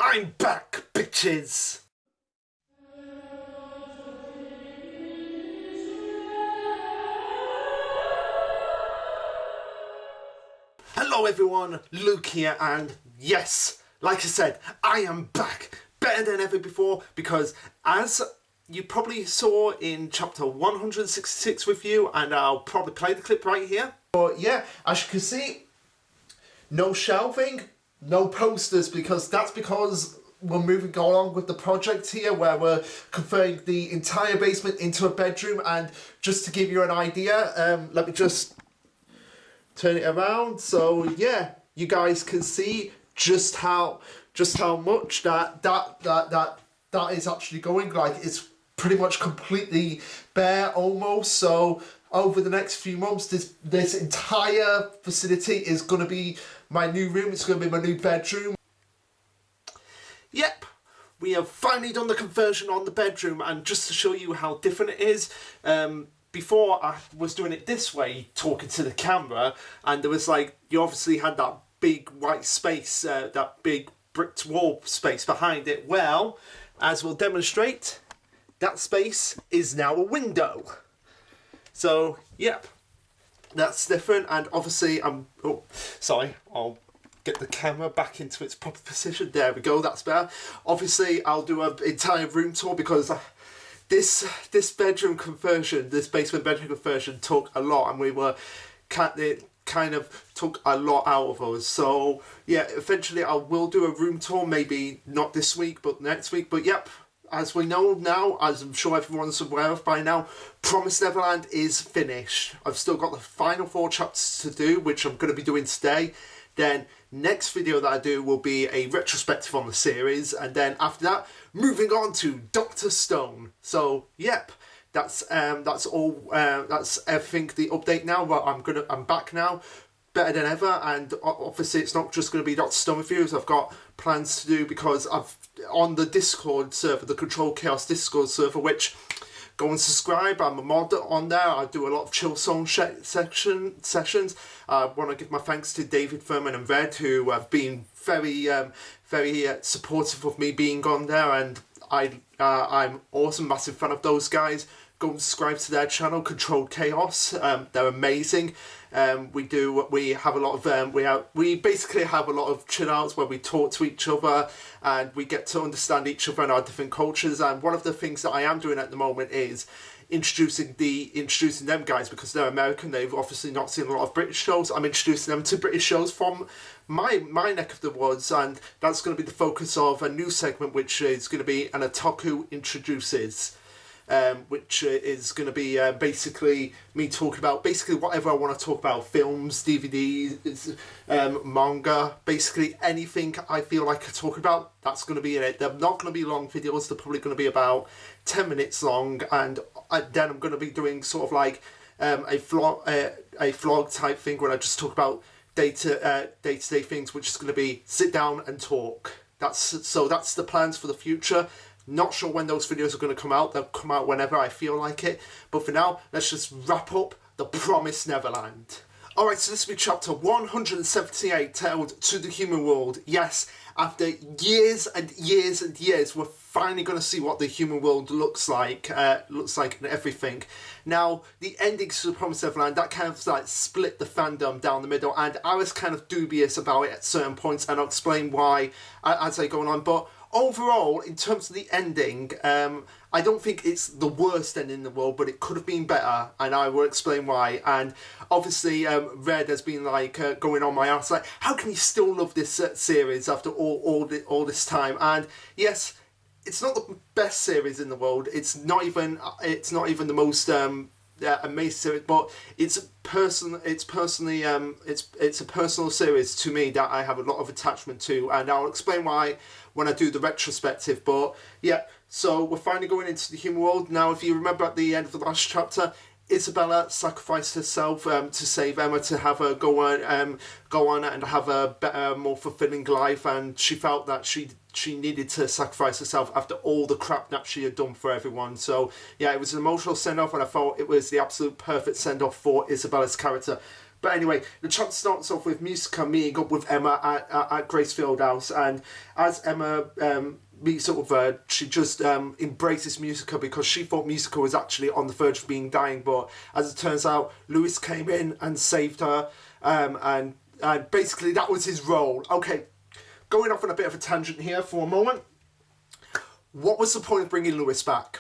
I'm back, bitches! Hello everyone, Luke here, and yes, like I said, I am back, better than ever before, because as you probably saw in chapter 166 with you, and I'll probably play the clip right here. But yeah, as you can see, no shelving, no posters, because we're moving along with the project here where we're converting the entire basement into a bedroom. And just to give you an idea, let me just turn it around so yeah, you guys can see just how much that is actually going. Like, it's pretty much completely bare almost. So over the next few months, this entire facility is going to be my new room. It's going to be my new bedroom. Yep, we have finally done the conversion on the bedroom, and just to show you how different it is, before I was doing it this way, talking to the camera, and there was like, you obviously had that big white space, that big bricked wall space behind it. Well, as we'll demonstrate, that space is now a window. So, yep, that's different. And obviously I'll get the camera back into its proper position. There we go, that's better. Obviously I'll do an entire room tour, because this bedroom conversion, this basement bedroom conversion took a lot, and it kind of took a lot out of us. So yeah, eventually I will do a room tour, maybe not this week but next week. But yep, as we know now, as I'm sure everyone's aware of by now, Promised Neverland is finished. I've still got the final 4 chapters to do, which I'm going to be doing today. Then next video that I do will be a retrospective on the series, and then after that, moving on to Dr. Stone. So yep, that's all. That's everything. The update now. Well, I'm back now, better than ever, and obviously it's not just going to be Dr. Stone reviews. I've got plans to do, because I've on the Discord server, the Control Chaos Discord server, which, go and subscribe. I'm a mod on there. I do a lot of chill song sessions. I want to give my thanks to David, Furman and Red, who have been very supportive of me being on there, and I'm awesome, massive fan of those guys. Go and subscribe to their channel, Controlled Chaos. They're amazing. We have a lot of we basically have a lot of chill outs where we talk to each other and we get to understand each other and our different cultures. And one of the things that I am doing at the moment is introducing them guys, because they're American. They've obviously not seen a lot of British shows. I'm introducing them to British shows from my neck of the woods, and that's going to be the focus of a new segment, which is going to be an Otaku Introduces. Which is going to be basically me talking about basically whatever I want to talk about: films, DVDs, manga, basically anything I feel like I talk about, that's going to be in it. They're not going to be long videos, they're probably going to be about 10 minutes long, and then I'm going to be doing sort of like a vlog type thing where I just talk about day-to-day things, which is going to be sit down and talk. That's the plans for the future. Not sure when those videos are going to come out. They'll come out whenever I feel like it. But for now, let's just wrap up the Promised Neverland. Alright, so this will be chapter 178, titled To the Human World. Yes, after years and years and years, we're finally going to see what the human world looks like and everything. Now, the endings to the Promised Neverland, that kind of like split the fandom down the middle, and I was kind of dubious about it at certain points, and I'll explain why as I go on. But overall, in terms of the ending, I don't think it's the worst ending in the world, but it could have been better, and I will explain why. And obviously, Red has been like going on my ass, like, how can you still love this series after all this time? And yes, it's not the best series in the world. It's not even the most amazing series, but it's a personal series to me that I have a lot of attachment to, and I'll explain why when I do the retrospective. But yeah, so we're finally going into the human world now. If you remember at the end of the last chapter, Isabella sacrificed herself to save Emma, to have her go on and have a better, more fulfilling life, and she felt that she needed to sacrifice herself after all the crap that she had done for everyone. So yeah, it was an emotional send-off, and I thought it was the absolute perfect send-off for Isabella's character. But anyway, the chapter starts off with Musica meeting up with Emma at Gracefield House, and as Emma meets up with her, she just embraces Musica because she thought Musica was actually on the verge of being dying, but as it turns out, Lewis came in and saved her, and basically that was his role. Okay, going off on a bit of a tangent here for a moment. What was the point of bringing Lewis back?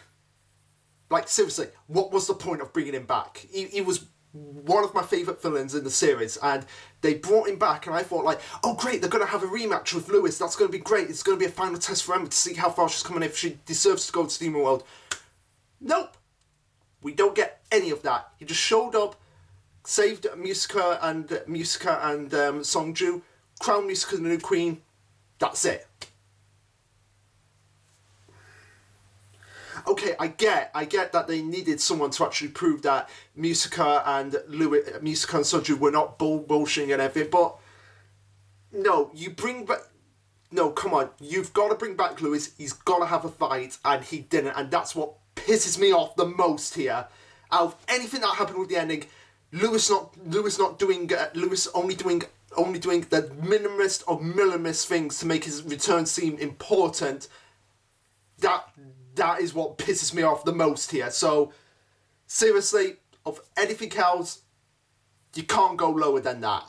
Like, seriously, what was the point of bringing him back? He was one of my favourite villains in the series, and they brought him back, and I thought, like, oh great, they're going to have a rematch with Lewis, that's going to be great, it's going to be a final test for Emma to see how far she's coming, if she deserves to go to Demon World. Nope, we don't get any of that. He just showed up, saved Musica and Songju, crowned Musica the new queen, that's it. Okay, I get that they needed someone to actually prove that Musica and Songju were not bullshitting and everything, but no, come on, you've got to bring back Lewis, he's got to have a fight, and he didn't, and that's what pisses me off the most here. Out of anything that happened with the ending, Lewis only doing the minimest of minimist things to make his return seem important. That is what pisses me off the most here. So, seriously, of anything else, you can't go lower than that.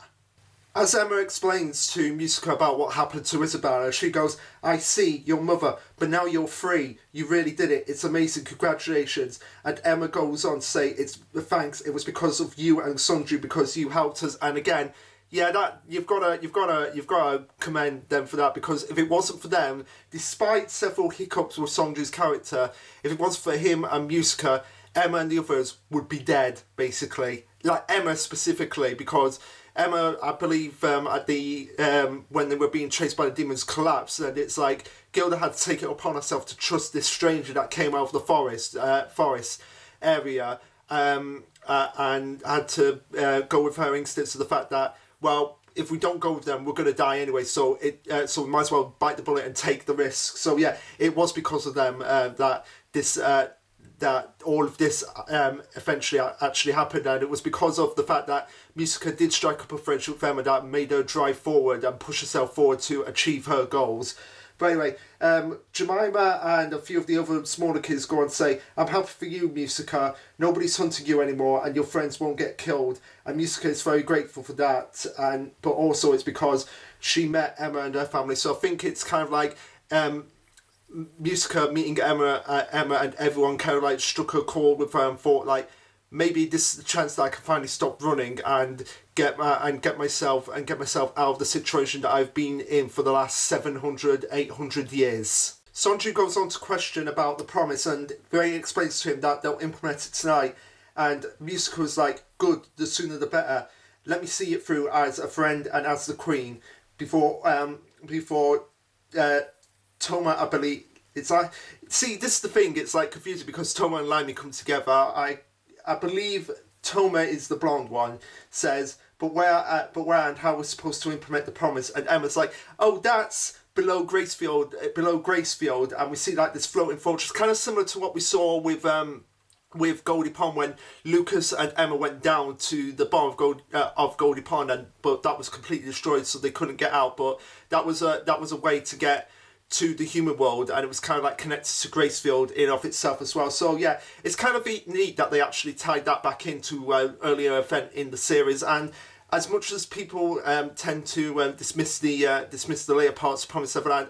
As Emma explains to Musica about what happened to Isabella, she goes, I see, your mother, but now you're free. You really did it. It's amazing. Congratulations. And Emma goes on to say, it's thanks. It was because of you and Songju, because you helped us. And again, yeah, that you've got to commend them for that, because if it wasn't for them, despite several hiccups with Songju's character, if it wasn't for him and Musica, Emma and the others would be dead, basically. Like Emma specifically, because Emma, I believe, at the when they were being chased by the demons, collapsed, and it's like Gilda had to take it upon herself to trust this stranger that came out of the forest area, and had to go with her instincts to the fact that, well, if we don't go with them, we're going to die anyway, so we might as well bite the bullet and take the risk. So yeah, it was because of them that all of this eventually actually happened, and it was because of the fact that Musica did strike up a friendship with Emma that made her drive forward and push herself forward to achieve her goals. But anyway, Jemima and a few of the other smaller kids go on to say, I'm happy for you, Musica. Nobody's hunting you anymore and your friends won't get killed. And Musica is very grateful for that. But also it's because she met Emma and her family. So I think it's kind of like Musica meeting Emma and everyone kind of like struck a chord with her and thought, like, maybe this is the chance that I can finally stop running and get myself out of the situation that I've been in for the last 700, 800 years. Songju goes on to question about the promise, and Ray explains to him that they'll implement it tonight. And Musica was like, good, the sooner the better. Let me see it through as a friend and as the queen. Before Toma, I believe, it's like, see, this is the thing, it's like confusing because Toma and Limey come together. I believe Toma is the blonde one, says, but where and how we're supposed to implement the promise. And Emma's like, oh, that's below Gracefield, and we see like this floating fortress, kind of similar to what we saw with Goldie Pond when Lucas and Emma went down to the bottom of Goldie Pond, but that was completely destroyed, so they couldn't get out. But that was a way to get to the human world, and it was kind of like connected to Gracefield in of itself as well. So yeah, it's kind of neat that they actually tied that back into an earlier event in the series. And as much as people tend to dismiss the later parts of Promised Neverland,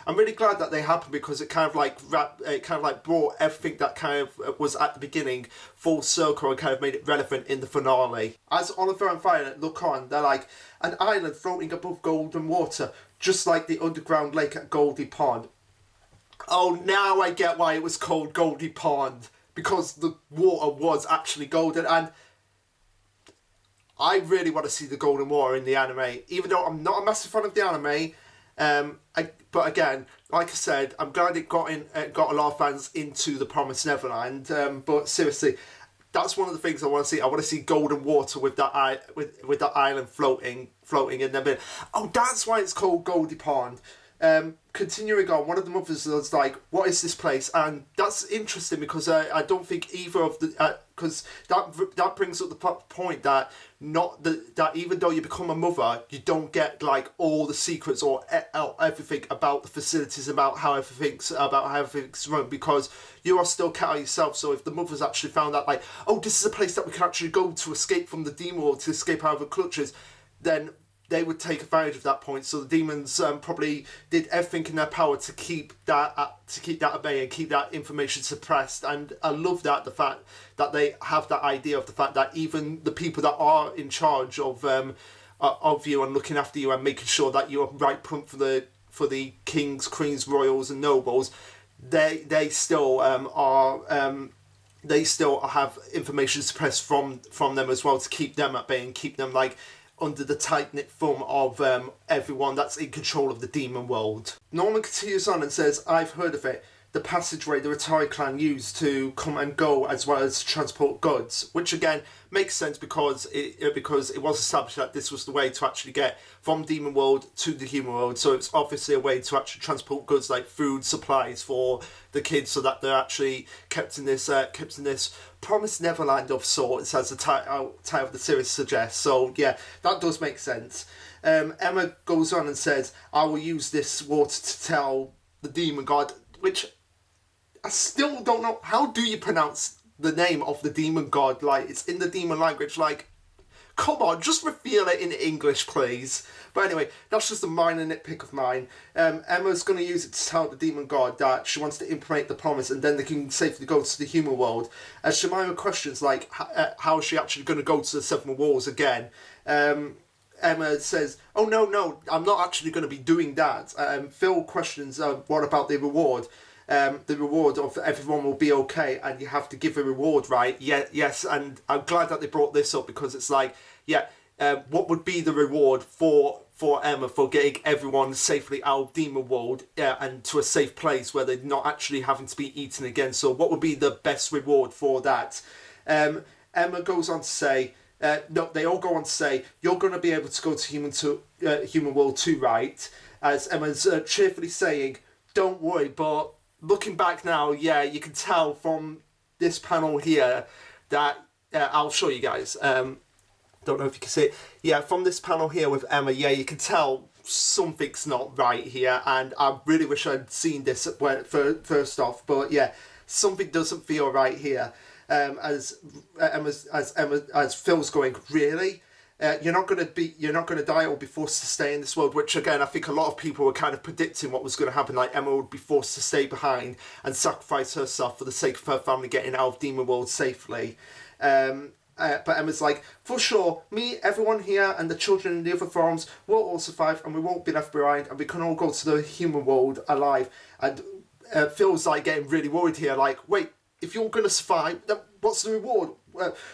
I'm really glad that they happened, because it kind of like brought everything that kind of was at the beginning full circle and kind of made it relevant in the finale. As Oliver and Violet look on, they're like, an island floating above golden water, just like the underground lake at Goldie Pond. Oh, now I get why it was called Goldie Pond, because the water was actually golden, and I really want to see the golden water in the anime, even though I'm not a massive fan of the anime. But again, like I said, I'm glad it got a lot of fans into the Promised Neverland. But seriously, that's one of the things I want to see. I want to see golden water with that with that island floating and then oh, that's why it's called Goldie Pond. Continuing on, one of the mothers was like, what is this place? And that's interesting because I don't think either of the because that brings up the point that that even though you become a mother, you don't get like all the secrets or everything about the facilities, about how everything's run, because you are still cat yourself. So if the mother's actually found out, like, oh, this is a place that we can actually go to escape from the demon world, to escape out of the clutches, then they would take advantage of that point. So the demons probably did everything in their power to keep that at bay and keep that information suppressed. And I love that, the fact that they have that idea of the fact that even the people that are in charge of you and looking after you and making sure that you're right front for the kings, queens, royals, and nobles, they still they still have information suppressed from them as well, to keep them at bay and keep them like under the tight-knit thumb of everyone that's in control of the demon world. Norman continues on and says, I've heard of it. The passageway the Rattari clan used to come and go as well as transport goods, which again makes sense because it was established that this was the way to actually get from demon world to the human world. So it's obviously a way to actually transport goods like food, supplies for the kids, so that they're actually kept in this promised Neverland of sorts, as the title of the series suggests. So yeah, that does make sense. Emma goes on and says, I will use this water to tell the demon god, which I still don't know, how do you pronounce the name of the demon god? Like, it's in the demon language, like, come on, just reveal it in English, please. But anyway, that's just a minor nitpick of mine. Emma's going to use it to tell the demon god that she wants to implement the promise, and then they can safely go to the human world. As Jemima questions, like, how is she actually going to go to the Seven Walls again? Emma says, oh, no, I'm not actually going to be doing that. Phil questions, what about the reward? The reward of everyone will be okay, and you have to give a reward, right? Yeah, yes, and I'm glad that they brought this up, because it's like, yeah, what would be the reward for Emma for getting everyone safely out of Demon World and to a safe place where they're not actually having to be eaten again? So what would be the best reward for that? Emma goes on to say, no, they all go on to say, you're going to be able to go to Human World too, right? As Emma's cheerfully saying, don't worry, but looking back now, yeah, you can tell from this panel here that, I'll show you guys, don't know if you can see it, yeah, from this panel here with Emma, yeah, you can tell something's not right here, and I really wish I'd seen this first off, but yeah, something doesn't feel right here. As Phil's going, really? You're not going to die or be forced to stay in this world, which again, I think a lot of people were kind of predicting what was going to happen, like Emma would be forced to stay behind and sacrifice herself for the sake of her family getting out of Demon World safely. But Emma's like, for sure, me, everyone here, and the children in the other forms will all survive, and we won't be left behind, and we can all go to the human world alive. And Phil's like getting really worried here, like, wait, if you're going to survive, then what's the reward?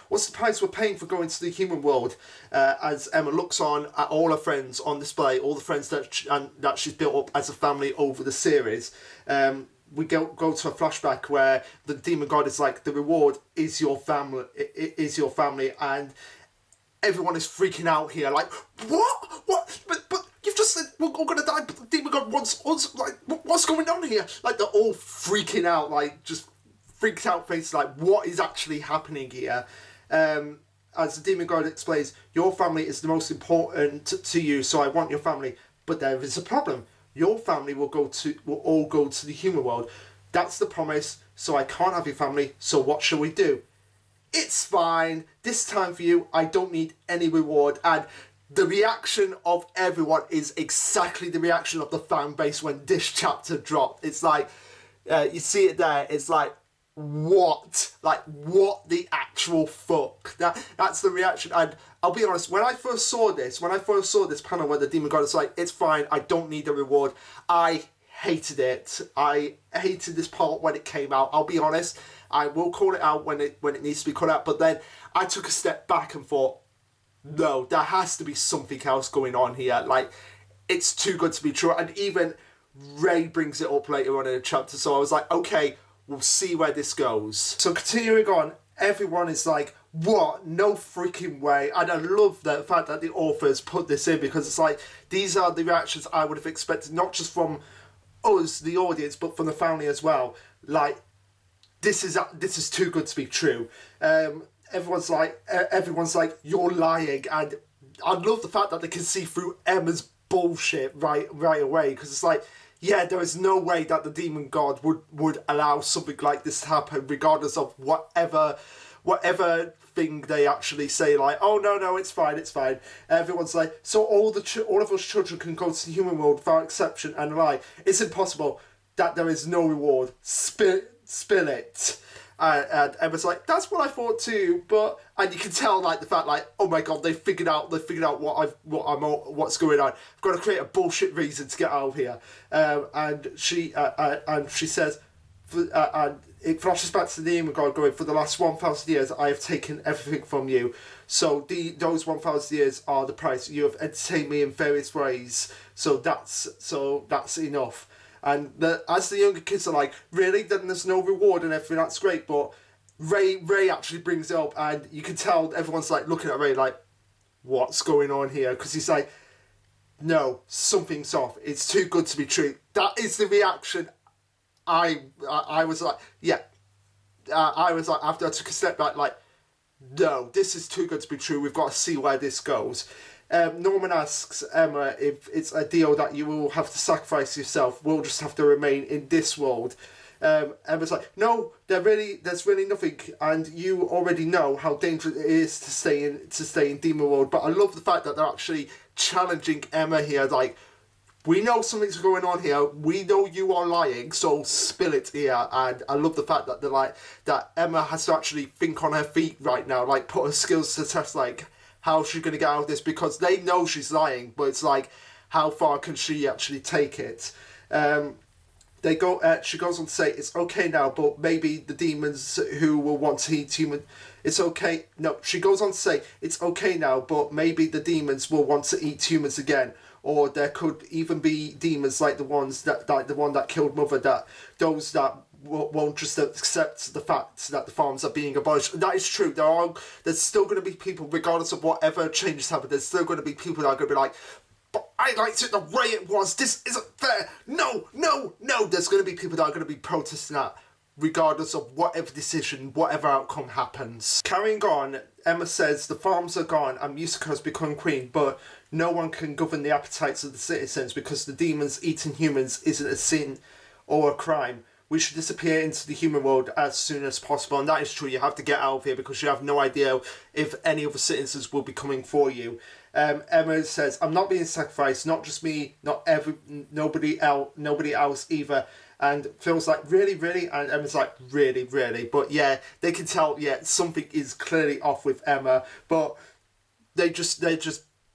What's the price we're paying for going to the human world? As Emma looks on at all her friends on display, all the friends that she's built up as a family over the series. We go to a flashback where the demon god is like, the reward is your family, and everyone is freaking out here, like, what? But you've just said we're all gonna die, but the demon god wants us, like, what's going on here? Like, they're all freaking out, like, just freaked out faces, like, what is actually happening here? As the demon god explains, your family is the most important to you, so I want your family, but there is a problem. Your family will all go to the human world. That's the promise, so I can't have your family, so what shall we do? It's fine, this time for you, I don't need any reward. And the reaction of everyone is exactly the reaction of the fan base when this chapter dropped. It's like, you see it there, it's like, what? Like, what the actual fuck? That's the reaction. And I'll be honest, when I first saw this panel where the demon god is like, it's fine, I don't need a reward, I hated it. I hated this part when it came out. I'll be honest, I will call it out when it needs to be called out, but then I took a step back and thought, no, there has to be something else going on here. Like, it's too good to be true. And even Ray brings it up later on in the chapter, so I was like, okay, we'll see where this goes. So continuing on, everyone is like, what? No freaking way. And I love the fact that the authors put this in, because it's like, these are the reactions I would have expected, not just from us, the audience, but from the family as well. Like, this is too good to be true. Everyone's like, you're lying, and I love the fact that they can see through Emma's bullshit right away, because it's like, yeah, there is no way that the demon god would allow something like this to happen, regardless of whatever thing they actually say, like, oh no, it's fine. Everyone's like, so all of us children can go to the human world without exception, and lie. It's impossible. That there is no reward. Spill it. And Emma's like, that's what I thought too, and you can tell, like, the fact, like, oh my god, they figured out what's going on. I've got to create a bullshit reason to get out of here. And she says, and it flashes back to the demon god going, for the last 1,000 years I have taken everything from you, so those 1,000 years are the price. You have entertained me in various ways, so that's enough. And as the younger kids are like, really? Then there's no reward and everything, that's great. But Ray actually brings it up, and you can tell everyone's like looking at Ray like, what's going on here? Because he's like, no, something's off. It's too good to be true. That is the reaction. I was like, yeah. I was like, after I took a step back, like, no, this is too good to be true. We've got to see where this goes. Norman asks Emma if it's a deal that you will have to sacrifice yourself. We'll just have to remain in this world. Emma's like, no, there's really nothing, and you already know how dangerous it is to stay in Demon World. But I love the fact that they're actually challenging Emma here. Like, we know something's going on here. We know you are lying, so spill it here. And I love the fact that they're like, that Emma has to actually think on her feet right now, like put her skills to the test, like, how's she going to get out of this? Because they know she's lying, but it's like, how far can she actually take it? She goes on to say, it's okay now, but maybe the demons who will want to eat human... It's okay... No, she goes on to say, it's okay now, but maybe the demons will want to eat humans again. Or there could even be demons like the one that killed Mother, that won't just accept the fact that the farms are being abolished. That is true. There's still going to be people, regardless of whatever changes happen, there's still going to be people that are going to be like, but I liked it the way it was. This isn't fair. No. There's going to be people that are going to be protesting that, regardless of whatever decision, whatever outcome happens. Carrying on, Emma says the farms are gone and Musica has become queen, but no one can govern the appetites of the citizens because the demons eating humans isn't a sin or a crime. We should disappear into the human world as soon as possible. And that is true. You have to get out of here because you have no idea if any other citizens will be coming for you. Emma says, I'm not being sacrificed, not just me, nobody else either. And Phil's like, really? And Emma's like, really? But yeah, they can tell, yeah, something is clearly off with Emma. But they just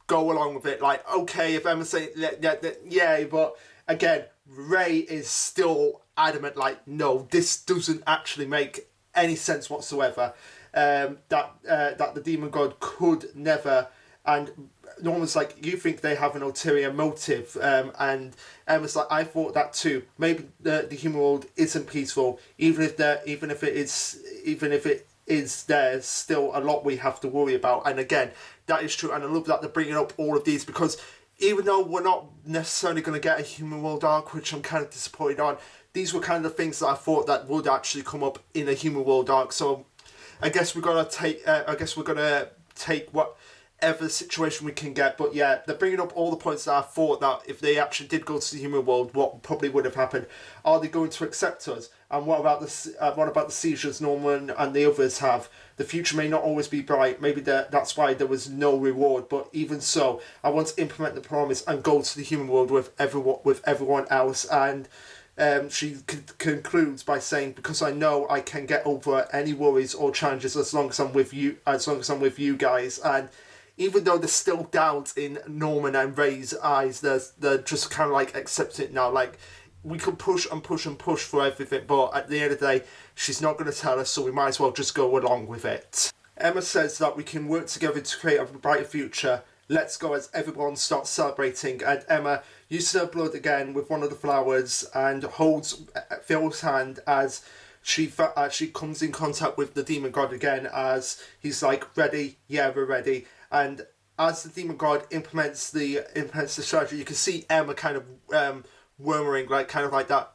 go along with it. Like, okay, if Emma's saying, yeah, but again, Ray is still adamant, like, no, this doesn't actually make any sense whatsoever. That the demon god could never... And Norman's like, you think they have an ulterior motive, and Emma's like, I thought that too. Maybe the human world isn't peaceful, even if it is. There's still a lot we have to worry about. And again, that is true. And I love that they're bringing up all of these, because even though we're not necessarily going to get a human world arc, which I'm kind of disappointed on, these were kind of things that I thought that would actually come up in a human world arc. So I guess we're gonna take whatever situation we can get. But yeah, they're bringing up all the points that I thought that if they actually did go to the human world, what probably would have happened. Are they going to accept us? And what about the seizures Norman and the others have? The future may not always be bright. Maybe that's why there was no reward. But even so, I want to implement the promise and go to the human world with everyone else. And she concludes by saying, because I know I can get over any worries or challenges as long as I'm with you guys. And even though there's still doubt in Norman and Ray's eyes, they're just kind of like accepting it now. Like, we can push and push and push for everything, but at the end of the day, she's not going to tell us, so we might as well just go along with it. Emma says that we can work together to create a brighter future. Let's go, as everyone starts celebrating. And Emma uses her blood again with one of the flowers and holds Phil's hand as she comes in contact with the demon god again, as he's like, ready? Yeah, we're ready. And as the demon god implements the strategy, you can see Emma kind of murmuring, like, kind of like that.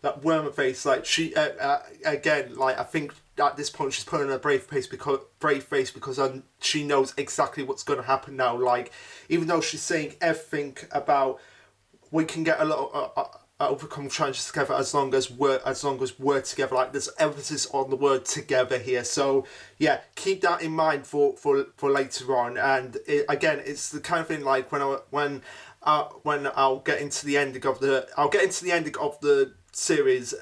that wormer face. Like she again, like I think at this point she's putting on a brave face because she knows exactly what's going to happen now. Like even though she's saying everything about we can get a lot overcome challenges together as long as we're together. Like there's emphasis on the word together here. So yeah, keep that in mind for later on. And it's the kind of thing like when I'll get into the ending of the series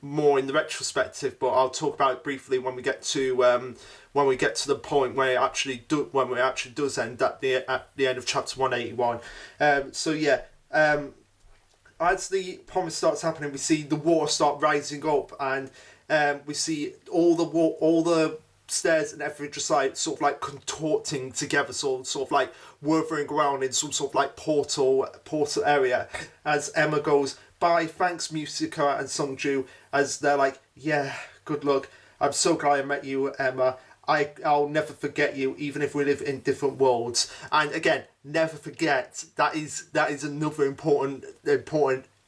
more in the retrospective, but I'll talk about it briefly when we get to the point where it actually does end at the end of chapter 181. As the promise starts happening, we see the water start rising up, and we see all the stairs and everything just like sort of like contorting together, sort of like whirling around in some sort of like portal area. As Emma goes, "Bye, thanks, Musica and Sungju," as they're like, "Yeah, good luck. I'm so glad I met you, Emma. I'll never forget you, even if we live in different worlds." And again, never forget. That is another important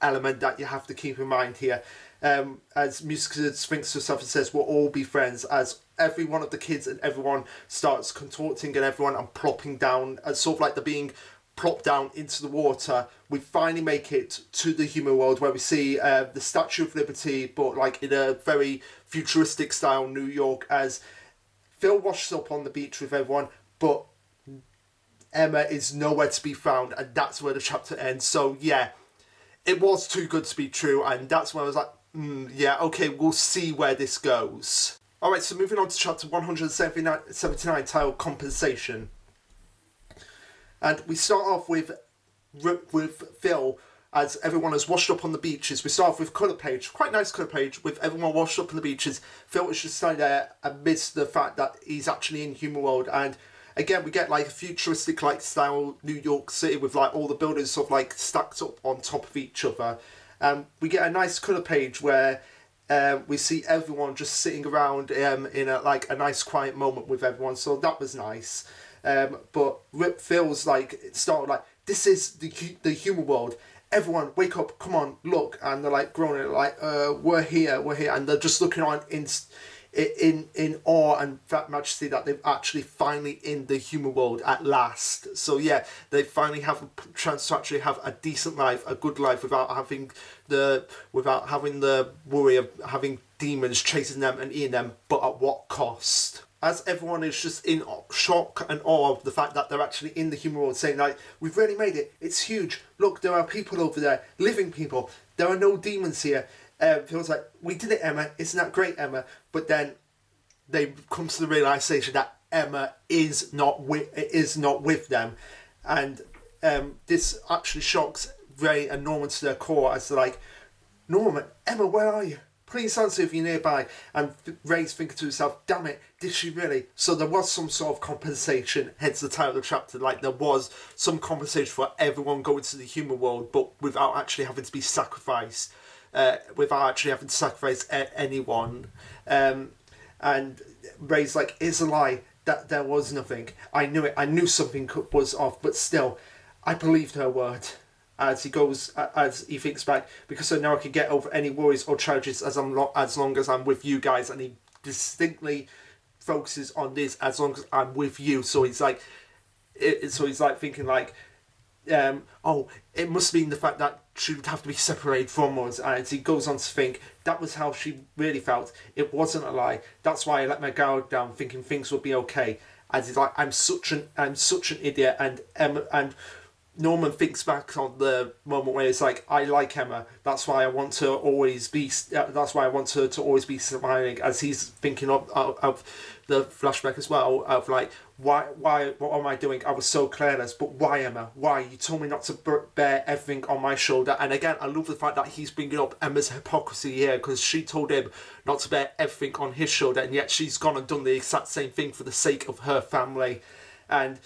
element that you have to keep in mind here. As Musica thinks to herself and says, "We'll all be friends." As every one of the kids and everyone starts contorting and everyone and plopping down, as sort of like they're being plopped down into the water, we finally make it to the human world where we see the Statue of Liberty, but like in a very futuristic style New York, as Phil washes up on the beach with everyone, but Emma is nowhere to be found, and that's where the chapter ends. So yeah, it was too good to be true, and that's when I was like, yeah, okay, we'll see where this goes. Alright, so moving on to chapter 179, titled Compensation. And we start off with Phil, as everyone has washed up on the beaches. We start off with colour page, quite nice colour page, with everyone washed up on the beaches. Phil is just standing there amidst the fact that he's actually in human world, and again we get like a futuristic like style New York City with like all the buildings sort of like stacked up on top of each other. We get a nice colour page where we see everyone just sitting around in a nice quiet moment with everyone, so that was nice. But Phil's like, it started like, "This is the human world. Everyone, wake up! Come on, look!" And they're like groaning, like, "We're here," and they're just looking on in awe and majesty that they've actually finally in the human world at last. So yeah, they finally have a chance to actually have a decent life, a good life, without having the worry of having demons chasing them and eating them, but at what cost? As everyone is just in shock and awe of the fact that they're actually in the human world, saying like, "We've really made it, it's huge, look, there are people over there, living people, there are no demons here." Feels like, "We did it, Emma, isn't that great, Emma?" But then they come to the realisation that Emma is not with them, and this actually shocks Ray and Norman to their core, as they're like, "Norman, Emma, where are you? Please answer if you're nearby." And Ray's thinking to himself, "Damn it, did she really?" So there was some sort of compensation, hence the title of the chapter. Like there was some compensation for everyone going to the human world, but without actually having to be sacrificed, without actually having to sacrifice anyone. And Ray's like, "It's a lie. That there was nothing. I knew it. I knew something was off, but still, I believed her word." As he thinks back, "Because so now I can get over any worries or challenges as long as I'm with you guys." And he distinctly focuses on this, "as long as I'm with you." So he's like, thinking like, "Oh, it must mean the fact that she would have to be separated from us." And he goes on to think, "That was how she really felt. It wasn't a lie. That's why I let my guard down, thinking things would be okay." And he's like, I'm such an idiot." And Norman thinks back on the moment where it's like, "I like Emma. That's why I want her to always be smiling." As he's thinking of the flashback as well, of like, why, what am I doing? I was so careless, but why, Emma? Why? You told me not to bear everything on my shoulder. And again, I love the fact that he's bringing up Emma's hypocrisy here, because she told him not to bear everything on his shoulder, and yet she's gone and done the exact same thing for the sake of her family. And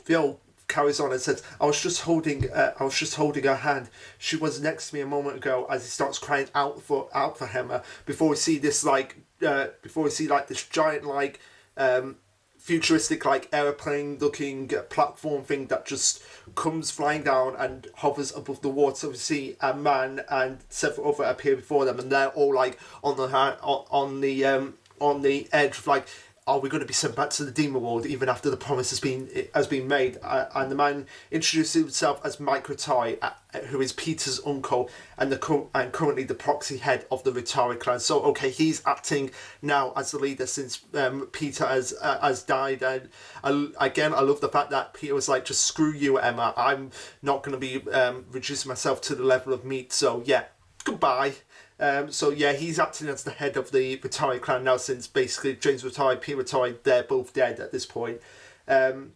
Phil carries on and says, I was just holding her hand. She was next to me a moment ago," as he starts crying out for Emma, before we see this this giant futuristic like aeroplane looking platform thing that just comes flying down and hovers above the water. We see a man and several other appear before them, and they're all like on the edge of like, are we going to be sent back to the demon world even after the promise has been made? And the man introduces himself as Mike Rattay, who is Peter's uncle and currently the proxy head of the Rattay clan. So okay, he's acting now as the leader since Peter has died. And I love the fact that Peter was like, just screw you, Emma. I'm not going to be reducing myself to the level of meat. So yeah, goodbye. So yeah, he's acting as the head of the Rattay clan now, since basically James Rattay, Peter Rattay, they're both dead at this point. And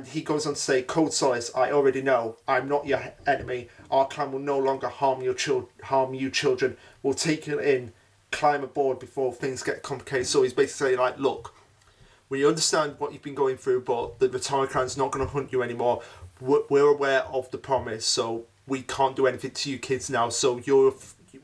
he goes on to say, Cold Solace, I already know, I'm not your enemy. Our clan will no longer harm you children. We'll take you in, climb aboard before things get complicated. So he's basically like, look, we understand what you've been going through, but the Rattay clan's not going to hunt you anymore. We're aware of the promise, so we can't do anything to you kids now. So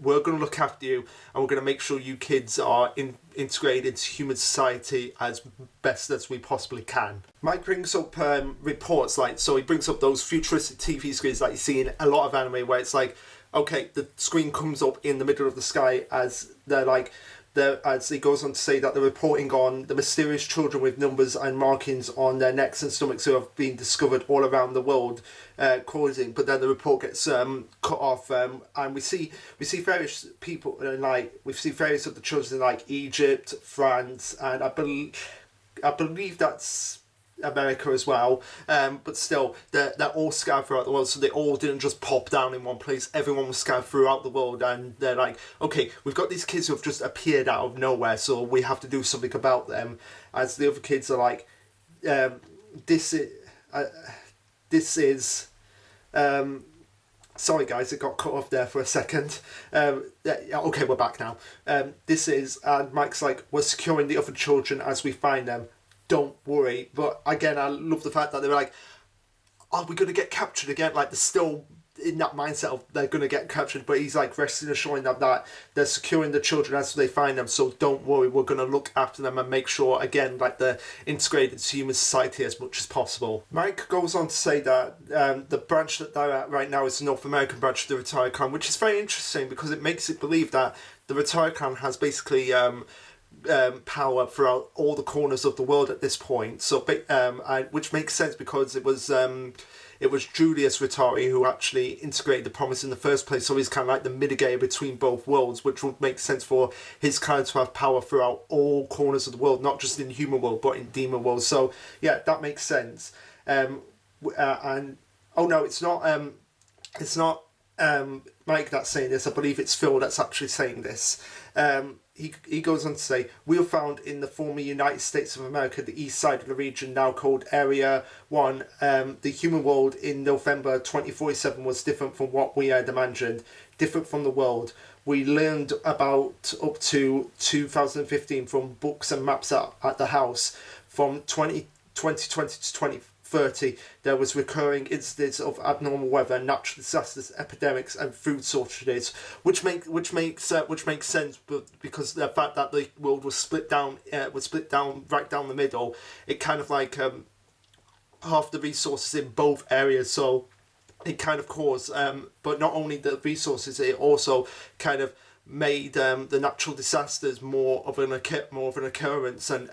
we're going to look after you, and we're going to make sure you kids are integrated into human society as best as we possibly can. Mike brings up reports, like, so he brings up those futuristic TV screens that you see in a lot of anime, where it's like, okay, the screen comes up in the middle of the sky as as he goes on to say that they're reporting on the mysterious children with numbers and markings on their necks and stomachs who have been discovered all around the world, causing. But then the report gets cut off, and we see various people, like we see various of the children in like Egypt, France, and I believe that's America as well, but still they're all scattered throughout the world, so they all didn't just pop down in one place. Everyone was scattered throughout the world, and they're like, okay, we've got these kids who have just appeared out of nowhere, so we have to do something about them. As the other kids are like, this is sorry guys, it got cut off there for a second. Okay, we're back now. This is, and Mike's like, we're securing the other children as we find them. Don't worry. But again, I love the fact that they were like, are we going to get captured again? Like, they're still in that mindset of they're going to get captured, but he's like resting assuring them that they're securing the children as they find them, so don't worry, we're going to look after them and make sure, again, like, they're integrated into human society as much as possible. Mike goes on to say that the branch that they're at right now is the North American branch of the Rattay clan, which is very interesting because it makes it believe that the Rattay clan has basically power throughout all the corners of the world at this point. So, which makes sense because it was Julius Rattay who actually integrated the promise in the first place. So he's kind of like the mitigator between both worlds, which would make sense for his clan to have power throughout all corners of the world, not just in the human world but in demon world. So yeah, that makes sense. And oh no, it's not Mike that's saying this. I believe it's Phil that's actually saying this. He goes on to say, we were found in the former United States of America, the east side of the region, now called Area 1. The human world in November 2047 was different from what we had imagined, different from the world. We learned about up to 2015 from books and maps at the house. From 2020 to 2030, there was recurring incidents of abnormal weather, natural disasters, epidemics, and food shortages, which makes sense. But because the fact that the world was split down right down the middle, it kind of like half the resources in both areas. So it kind of caused, but not only the resources, it also kind of made the natural disasters more of an occurrence, and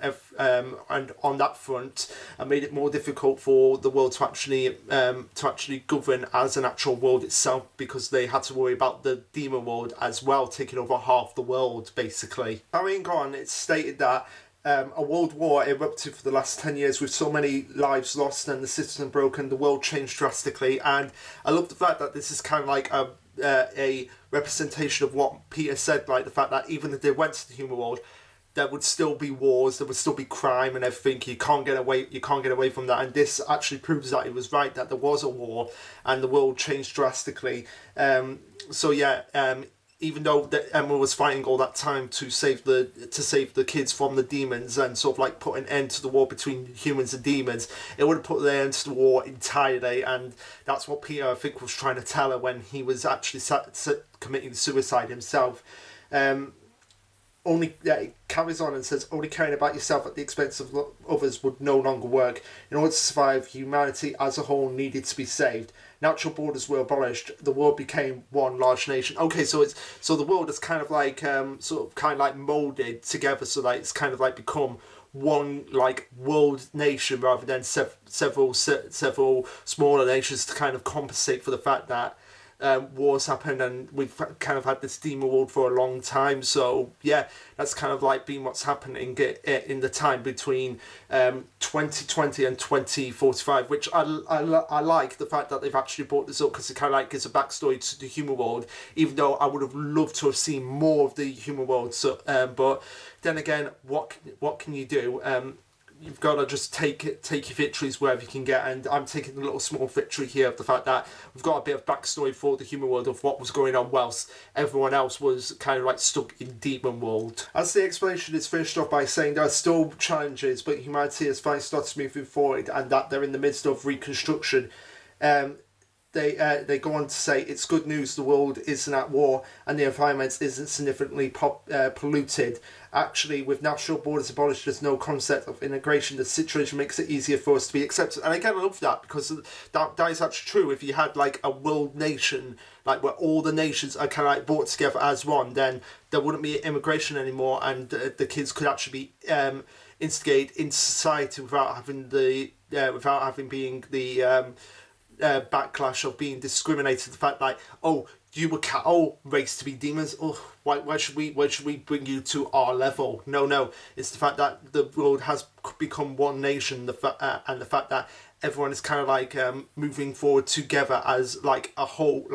on that front, and made it more difficult for the world to actually govern as an actual world itself, because they had to worry about the demon world as well taking over half the world basically. Carrying on, it's stated that a world war erupted for the last 10 years with so many lives lost and the system broken. The world changed drastically, and I love the fact that this is kind of like a representation of what Peter said, like the fact that even if they went to the human world, there would still be wars, there would still be crime and everything. You can't get away from that, and this actually proves that he was right, that there was a war and the world changed drastically. Even though Emma was fighting all that time to save the kids from the demons and sort of like put an end to the war between humans and demons, it would have put an end to the war entirely, and that's what Peter, I think, was trying to tell her when he was actually committing suicide himself. only it carries on and says, only caring about yourself at the expense of others would no longer work. In order to survive, humanity as a whole needed to be saved. Natural borders were abolished. The world became one large nation. Okay, so the world is kind of like molded together, so that it's kind of like become one like world nation rather than several smaller nations to kind of compensate for the fact that wars happened, and we've kind of had this demon world for a long time. So yeah, that's kind of like been what's happening in the time between 2020 and 2045, which I like the fact that they've actually brought this up, because it kind of like gives a backstory to the human world, even though I would have loved to have seen more of the human world. So but then again, what can you do? You've got to just take your victories wherever you can get, and I'm taking a little small victory here of the fact that we've got a bit of backstory for the human world of what was going on whilst everyone else was kind of like stuck in demon world. As the explanation is finished off by saying there are still challenges, but humanity has finally started moving forward, and that they're in the midst of reconstruction. They go on to say it's good news the world isn't at war and the environment isn't significantly polluted. Actually, with natural borders abolished, there's no concept of integration. The situation makes it easier for us to be accepted. And again, I love that, because that is actually true. If you had like a world nation, like where all the nations are kind of like brought together as one, then there wouldn't be immigration anymore, and the kids could actually be instigated into society without having being the backlash of being discriminated. The fact like, oh, you were raised to be demons. Oh, why should we bring you to our level? No, it's the fact that the world has become one nation. And the fact that everyone is kind of like moving forward together as like a whole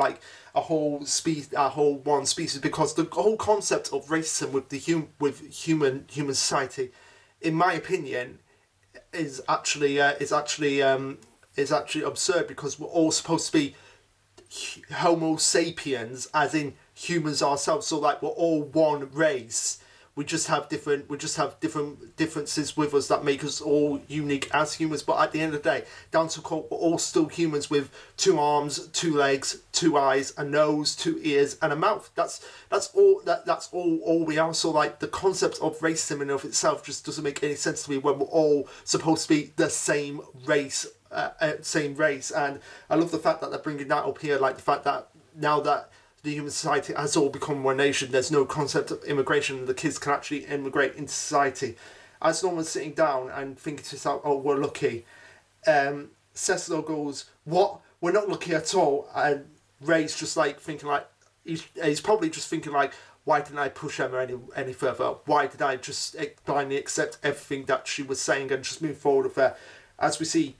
species, one species. Because the whole concept of racism with human society, in my opinion, is actually absurd, because we're all supposed to be Homo sapiens, as in humans ourselves. So like we're all one race. We just have differences with us that make us all unique as humans. But at the end of the day, down to core, we're all still humans with 2 arms, 2 legs, 2 eyes, a nose, 2 ears, and a mouth. That's all we are. So like the concept of racism in and of itself just doesn't make any sense to me, when we're all supposed to be the same race. And I love the fact that they're bringing that up here, like the fact that now that the human society has all become one nation, there's no concept of immigration, the kids can actually immigrate into society. As Norman's sitting down and thinking to himself, oh, we're lucky, Cecil goes, what? We're not lucky at all. And Ray's just like thinking like, he's probably just thinking like, why didn't I push Emma any further? Why did I just blindly accept everything that she was saying and just move forward with her? As we see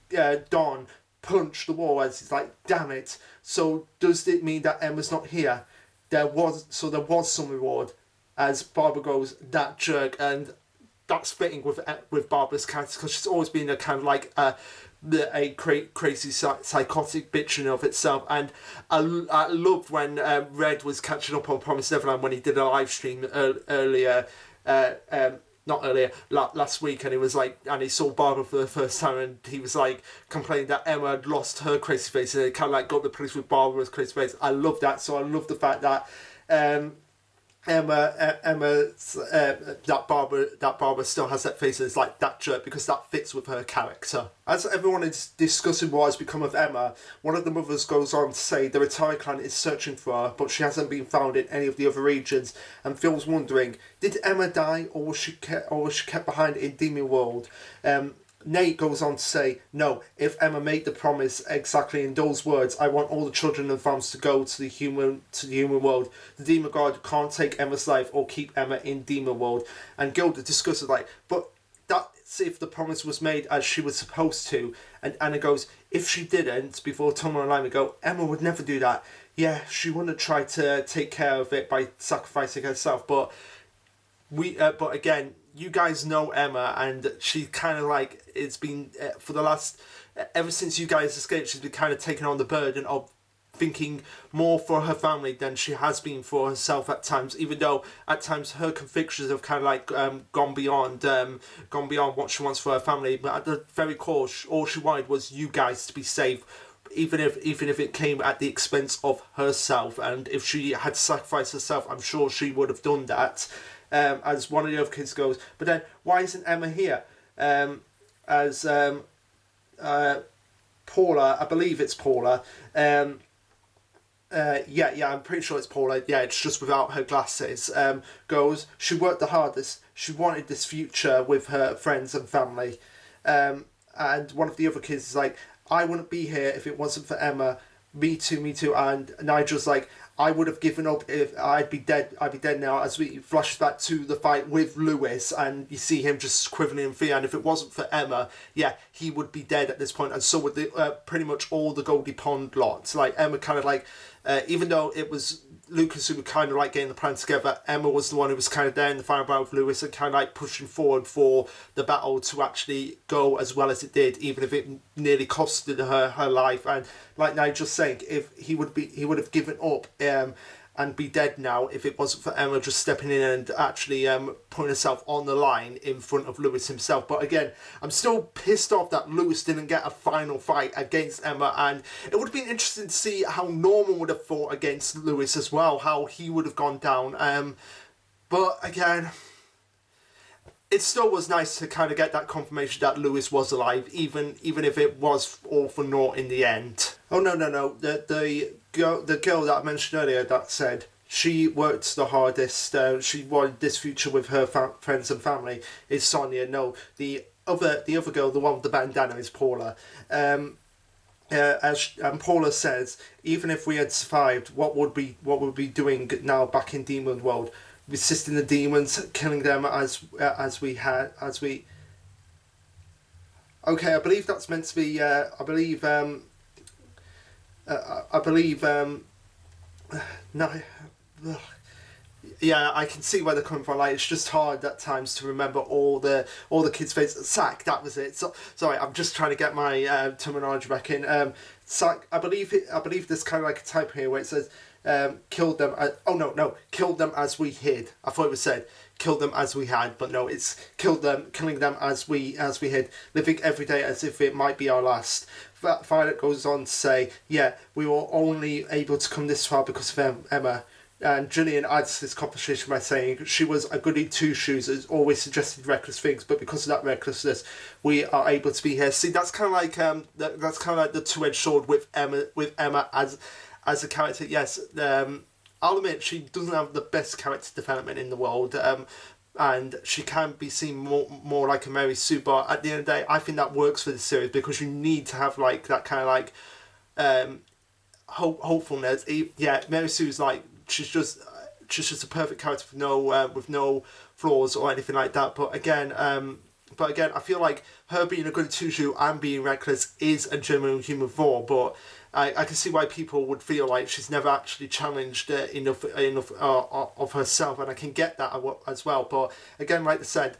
Don punch the wall, as he's like, damn it. So does it mean that Emma's not here? There was some reward. As Barbara goes, that jerk. And that's fitting with Barbara's character, because she's always been a kind of like a crazy psychotic bitch in and of itself. And I loved when Red was catching up on Promised Neverland, when he did a live stream last week, and he was like, and he saw Barbara for the first time, and he was like complaining that Emma had lost her crazy face, and it kind of like got the police with Barbara's crazy face. I love that. So I love the fact that that Barbara still has that face, and it's like that jerk, because that fits with her character. As everyone is discussing what has become of Emma, one of the mothers goes on to say the retired clan is searching for her, but she hasn't been found in any of the other regions, and Phil's wondering, did Emma die, or was she kept behind in Demon World? Nate goes on to say, no, if Emma made the promise exactly in those words, I want all the children and farms to go to the human world. The Demon God can't take Emma's life or keep Emma in Demon World. And Gilda discusses like, but that's if the promise was made as she was supposed to. And Anna goes, if she didn't, before Tom and Lima go, Emma would never do that. Yeah, she wouldn't try to take care of it by sacrificing herself, but again, you guys know Emma, and she kind of like, it's been for the last, ever since you guys escaped, she's been kind of taking on the burden of thinking more for her family than she has been for herself at times, even though at times her convictions have kind of like gone beyond what she wants for her family. But at the very core, all she wanted was you guys to be safe, even if it came at the expense of herself. And if she had sacrificed herself, I'm sure she would have done that. as one of the other kids goes, but then why isn't Emma here? As Paula, I believe it's Paula. Yeah, I'm pretty sure it's Paula. Yeah, it's just without her glasses. Goes, she worked the hardest. She wanted this future with her friends and family. And one of the other kids is like, I wouldn't be here if it wasn't for Emma. Me too, me too. And Nigel's like, I would have given up if I'd be dead now, as we flash back to the fight with Lewis, and you see him just quivering in fear. And if it wasn't for Emma, yeah, he would be dead at this point, and so would pretty much all the Goldie Pond lots. Like, Emma kind of like, even though it was Lucas who were kind of like getting the plan together, Emma was the one who was kind of there in the final battle with Lewis and kind of like pushing forward for the battle to actually go as well as it did, even if it nearly costed her life. And like Nigel's saying, if he would have given up and be dead now if it wasn't for Emma just stepping in and actually putting herself on the line in front of Lewis himself. But again, I'm still pissed off that Lewis didn't get a final fight against Emma, and it would have been interesting to see how Norman would have fought against Lewis as well, how he would have gone down. But again, it still was nice to kind of get that confirmation that Lewis was alive, even if it was all for naught in the end. Oh no! The girl that I mentioned earlier that said she worked the hardest. She wanted this future with her friends and family. Is Sonia? No, the other girl, the one with the bandana, is Paula. And Paula says, even if we had survived, what would we be doing now back in Demon World? Resisting the demons, killing them as we. Okay, I believe that's meant to be. No. Yeah, I can see where they're coming from. Like, it's just hard at times to remember all the kids' faces. Sack, that was it. So sorry, I'm just trying to get my terminology back in. Sack, I believe there's kind of like a type here where it says. Killed them. Killed them as we hid. I thought it was said killed them as we had, but no, it's killing them as we hid, living every day as if it might be our last. Violet goes on to say, yeah, we were only able to come this far because of Emma. And Gillian adds to this conversation by saying she was a goody two-shoes, has always suggested reckless things, but because of that recklessness, we are able to be here. See, that's kind of like the two-edged sword with Emma as a character. Yes, I'll admit she doesn't have the best character development in the world, and she can be seen more like a Mary Sue, but at the end of the day, I think that works for the series because you need to have like that kind of like hopefulness. Yeah, Mary Sue's like she's just a perfect character with no flaws or anything like that. But again, I feel like her being a good two-shoe and being reckless is a genuine human flaw, but I can see why people would feel like she's never actually challenged enough of herself, and I can get that as well. But again, like I said,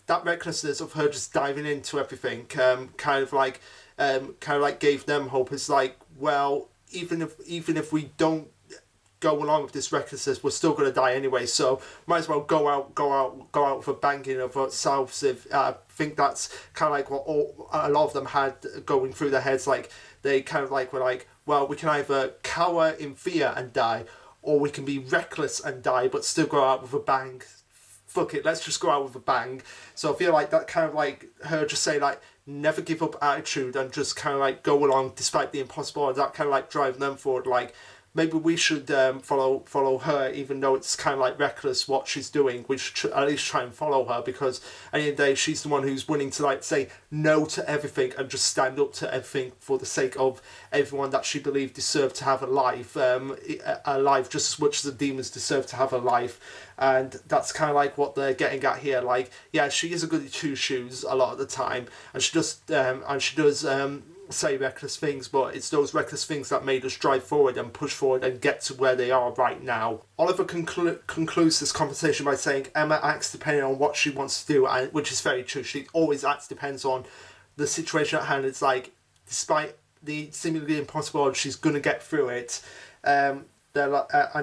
that recklessness of her just diving into everything, kind of like gave them hope. It's like, well, even if we don't go along with this recklessness, we're still going to die anyway, so might as well go out with a banging of ourselves. I think that's kind of like what a lot of them had going through their heads. Like, they kind of like were like, well, we can either cower in fear and die, or we can be reckless and die but still go out with a bang. Fuck it, let's just go out with a bang. So I feel like that kind of like her just say like never give up attitude and just kind of like go along despite the impossible, and that kind of like driving them forward. Like, maybe we should follow her, even though it's kind of like reckless what she's doing. We should at least try and follow her, because at the end of the day, she's the one who's willing to like say no to everything and just stand up to everything for the sake of everyone that she believed deserved to have a life just as much as the demons deserve to have a life. And that's kind of like what they're getting at here. Like, yeah, she is a goody two-shoes a lot of the time, and she does say reckless things, but it's those reckless things that made us drive forward and push forward and get to where they are right now. Oliver concludes this conversation by saying Emma acts depending on what she wants to do, which is very true. She always acts depends on the situation at hand. It's like, despite the seemingly impossible, she's going to get through it. And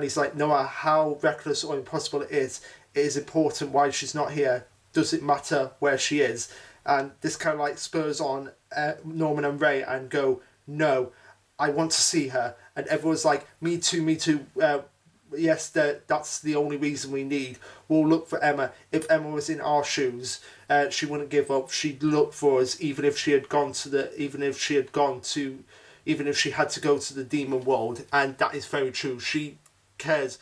he's like, no matter how reckless or impossible it is important why she's not here. Does it matter where she is? And this kind of like spurs on Norman and Ray and go, no, I want to see her. And everyone's like, me too. yes, that's the only reason we need. We'll look for Emma. If Emma was in our shoes, she wouldn't give up. She'd look for us, even if she had to go to the demon world. And that is very true. She cares.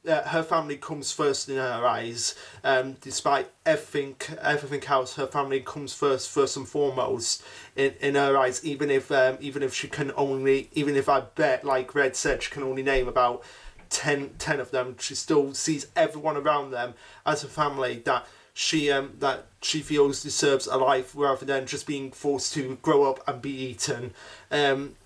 Her family comes first in her eyes. Despite everything else, her family comes first and foremost in her eyes. Even if I bet, like Red said, she can only name about 10 of them. She still sees everyone around them as a family that she feels deserves a life, rather than just being forced to grow up and be eaten.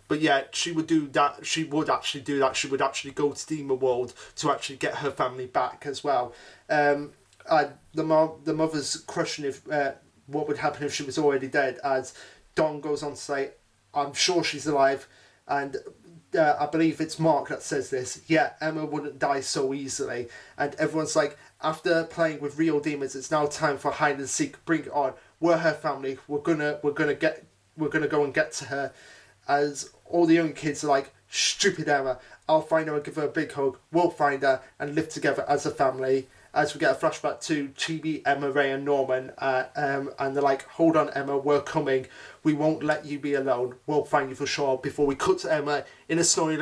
But yeah, she would do that. She would actually do that. She would actually go to Demon World to actually get her family back as well. The mother's question if what would happen if she was already dead, as Don goes on to say, I'm sure she's alive, and I believe it's Mark that says this. Yeah, Emma wouldn't die so easily, and everyone's like, after playing with real demons, it's now time for hide and seek. Bring it on. We're her family. We're gonna go and get to her. As all the young kids are like, stupid Emma, I'll find her and give her a big hug. We'll find her and live together as a family. As we get a flashback to Chibi, Emma, Ray and Norman, and they're like, hold on Emma, we're coming. We won't let you be alone. We'll find you for sure. Before we cut to Emma in a snowy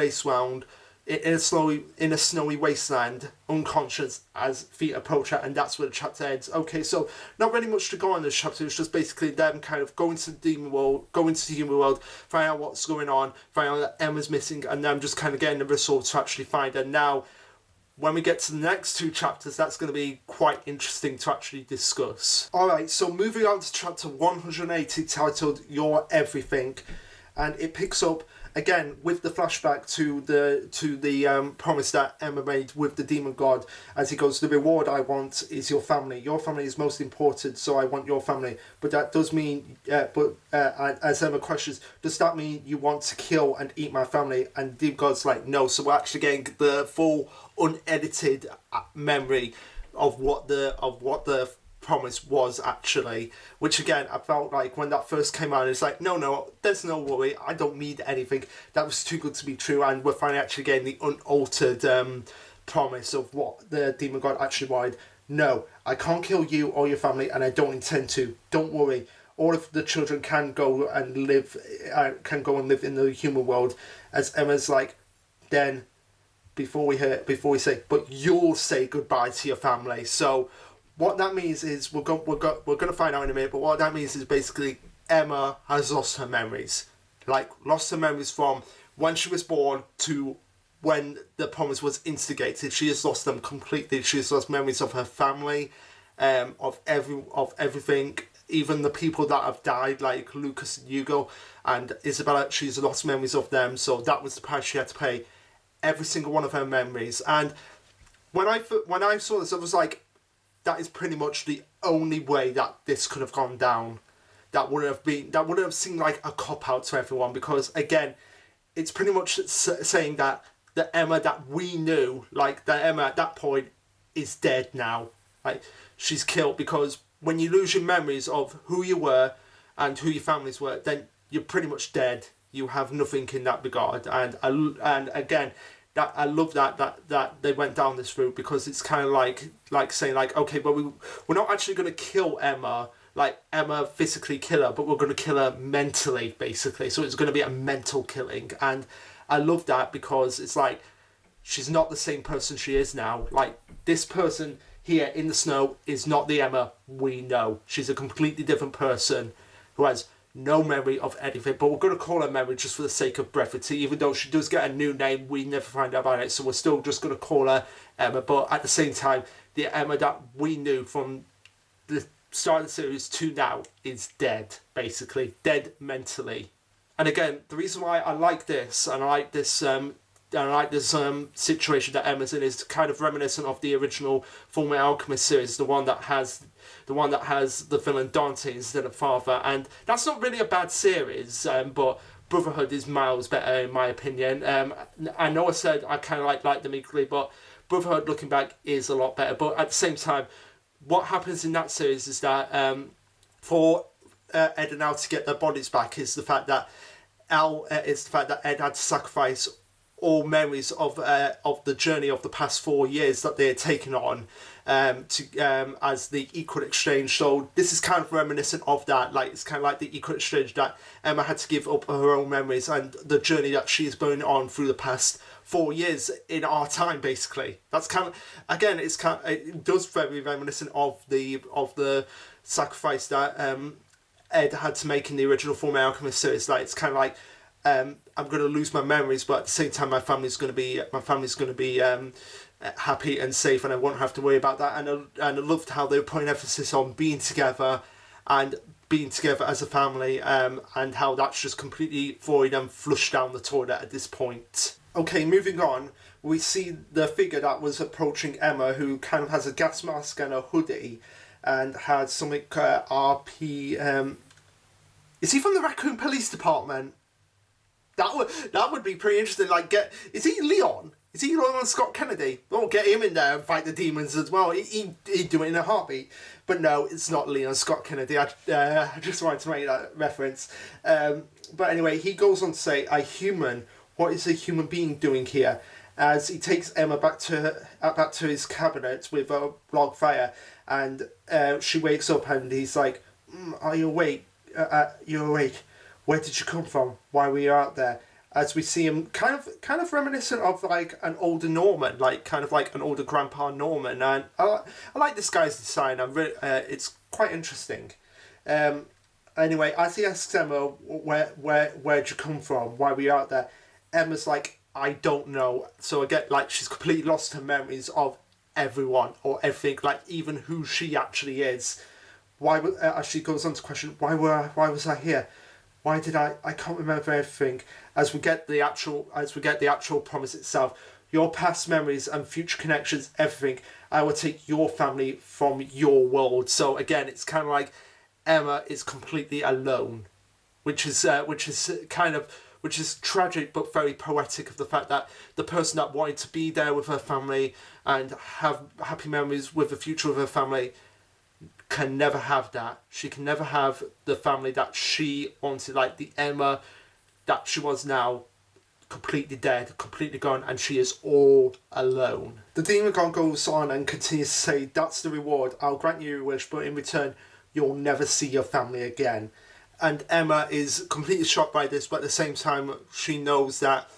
wasteland, unconscious as feet approach her, and that's where the chapter ends. Okay, so not really much to go on this chapter. It's just basically them kind of going to the demon world, going to the human world, find out what's going on, find out that Emma's missing, and them just kind of getting the resource to actually find her. Now, when we get to the next 2 chapters, that's going to be quite interesting to actually discuss. Alright, so moving on to chapter 180, titled You're Everything, and it picks up again with the flashback to the promise that Emma made with the demon god, as he goes, the reward I want is your family. Your family is most important, so I want your family. But that does mean, as Emma questions, does that mean you want to kill and eat my family? And the demon god's like, no. So we're actually getting the full unedited memory of what the promise was actually, which again, I felt like when that first came out, it's like, no, there's no worry, I don't need anything. That was too good to be true, and we're finally actually getting the unaltered promise of what the demon god actually wanted. No, I can't kill you or your family, and I don't intend to. Don't worry. All of the children can go and live in the human world. As Emma's like, then before we say, but you'll say goodbye to your family. So what that means is, we're going to find out in a minute, but what that means is basically Emma has lost her memories. Like, lost her memories from when she was born to when the promise was instigated. She has lost them completely. She has lost memories of her family, of everything. Even the people that have died, like Lucas and Hugo and Isabella, she's lost memories of them. So that was the price she had to pay. Every single one of her memories. And when I saw this, I was like, that is pretty much the only way that this could have gone down. That wouldn't have seemed like a cop-out to everyone, because again, it's pretty much saying that the Emma that we knew, like the Emma at that point, is dead now. Like, she's killed, because when you lose your memories of who you were and who your families were, then you're pretty much dead. You have nothing in that regard. And again, that I love that they went down this route, because it's kind of like saying, like, okay, well, we're not actually going to kill Emma, like Emma physically kill her, but we're going to kill her mentally, basically. So it's going to be a mental killing. And I love that, because it's like, she's not the same person she is now. Like, this person here in the snow is not the Emma we know. She's a completely different person who has no memory of anything, but we're going to call her Memory just for the sake of brevity. Even though she does get a new name, we never find out about it, so we're still just going to call her Emma. But at the same time, the Emma that we knew from the start of the series to now is dead, basically. Dead mentally. And again, the reason why I like this, and I like this situation that Emma's in, is kind of reminiscent of the original Fullmetal Alchemist series, the one that has the villain Dante instead of Father. And that's not really a bad series, but Brotherhood is miles better in my opinion. I know I said I kind of like them equally, but Brotherhood, looking back, is a lot better. But at the same time, what happens in that series is that for Ed and Al to get their bodies back is the fact that Ed had to sacrifice all memories of the journey of the past 4 years that they had taken on as the equal exchange. So this is kind of reminiscent of that. Like, it's kind of like the equal exchange that Emma had to give up her own memories and the journey that she's been on through the past 4 years in our time. Basically, that's kind of, again, it does very reminiscent of the sacrifice that Ed had to make in the original Full Metal Alchemist series. Like, it's kind of like, I'm going to lose my memories, but at the same time, my family's going to be happy and safe, and I won't have to worry about that. And I loved how they were putting emphasis on being together and being together as a family, and how that's just completely void and flushed down the toilet at this point. Okay, moving on, we see the figure that was approaching Emma, who kind of has a gas mask and a hoodie, and had something RP. Is he from the Raccoon Police Department? That would be pretty interesting. Like, is he Leon? Is he Leon Scott Kennedy? Oh, get him in there and fight the demons as well. He'd do it in a heartbeat. But no, it's not Leon Scott Kennedy. I just wanted to make that reference. But anyway, he goes on to say, "A human. What is a human being doing here?" As he takes Emma back to his cabinet with a log fire, and she wakes up and he's like, "Are you awake? You're awake. Where did you come from? Why were you out there?" As we see him kind of reminiscent of like an older Norman, like kind of like an older Grandpa Norman, and I like this guy's design. It's quite interesting. Anyway, as he asks Emma, where'd you come from? Why were you out there? Emma's like, "I don't know." So again, like, she's completely lost her memories of everyone or everything, like even who she actually is. As she goes on to question, why was I here? Why did I can't remember everything. As we get the actual promise itself, your past memories and future connections, everything. I will take your family from your world. So again, it's kind of like Emma is completely alone, which is tragic but very poetic, of the fact that the person that wanted to be there with her family and have happy memories with the future of her family can never have that. She can never have the family that she wanted, like the Emma that she was now, completely dead, completely gone, and she is all alone. The demon god goes on and continues to say, "That's the reward. I'll grant you your wish, but in return, you'll never see your family again." And Emma is completely shocked by this, but at the same time, she knows that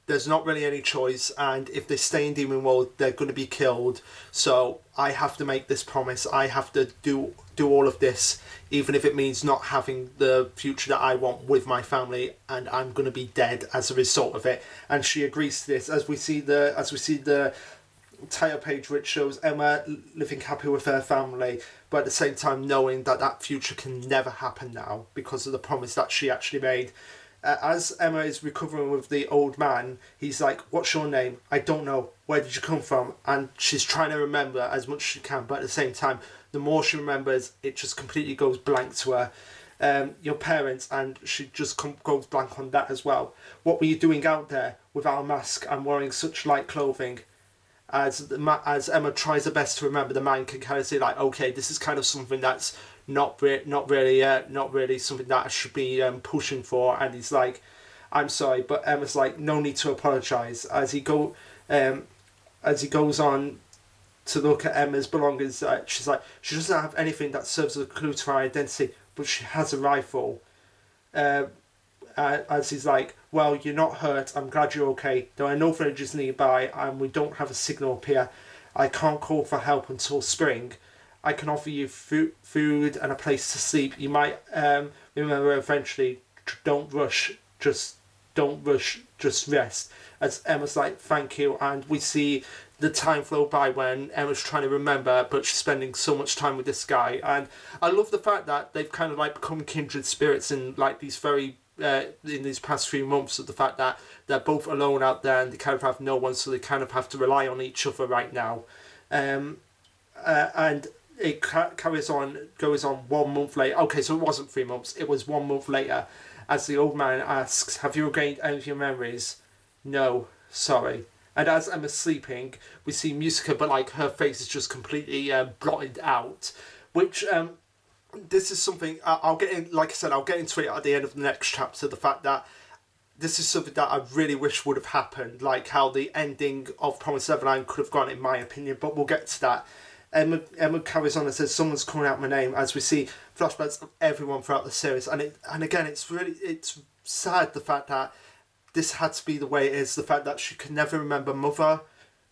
there's not really any choice, and if they stay in Demon World, they're going to be killed. So I have to make this promise. I have to do all of this, even if it means not having the future that I want with my family, and I'm going to be dead as a result of it. And she agrees to this, as we see the title page, which shows Emma living happy with her family, but at the same time knowing that that future can never happen now because of the promise that she actually made. As Emma is recovering with the old man, he's like, "What's your name?" "I don't know." "Where did you come from?" And she's trying to remember as much as she can, but at the same time, the more she remembers, it just completely goes blank to her. "Your parents," and she just goes blank on that as well. "What were you doing out there without a mask and wearing such light clothing?" As Emma tries her best to remember, the man can kind of say, like, okay, this is kind of something that's not really something that I should be pushing for. And he's like, "I'm sorry," but Emma's like, "No need to apologise." As he goes on to look at Emma's belongings, she's like, she doesn't have anything that serves as a clue to her identity, but she has a rifle. As he's like, "Well, you're not hurt. I'm glad you're okay. There are no villages nearby, and we don't have a signal up here. I can't call for help until spring. I can offer you food and a place to sleep. You might remember eventually. Don't rush. Just rest." As Emma's like, "Thank you," and we see the time flow by when Emma's trying to remember, but she's spending so much time with this guy. And I love the fact that they've kind of like become kindred spirits in like these in these past few months, of the fact that they're both alone out there and they kind of have no one, so they kind of have to rely on each other right now. And it goes on 1 month later. Okay, so it wasn't 3 months, it was 1 month later, as the old man asks, "Have you regained any of your memories?" "No, sorry." And as Emma's sleeping, we see Musica, but like her face is just completely blotted out, which this is something I'll get in. Like I said, I'll get into it at the end of the next chapter. The fact that this is something that I really wish would have happened, like how the ending of Promised Neverland could have gone, in my opinion, but we'll get to that. Emma carries on and says, someone's calling out my name, as we see flashbacks of everyone throughout the series. And again, it's sad, the fact that this had to be the way it is, the fact that she could never remember Mother,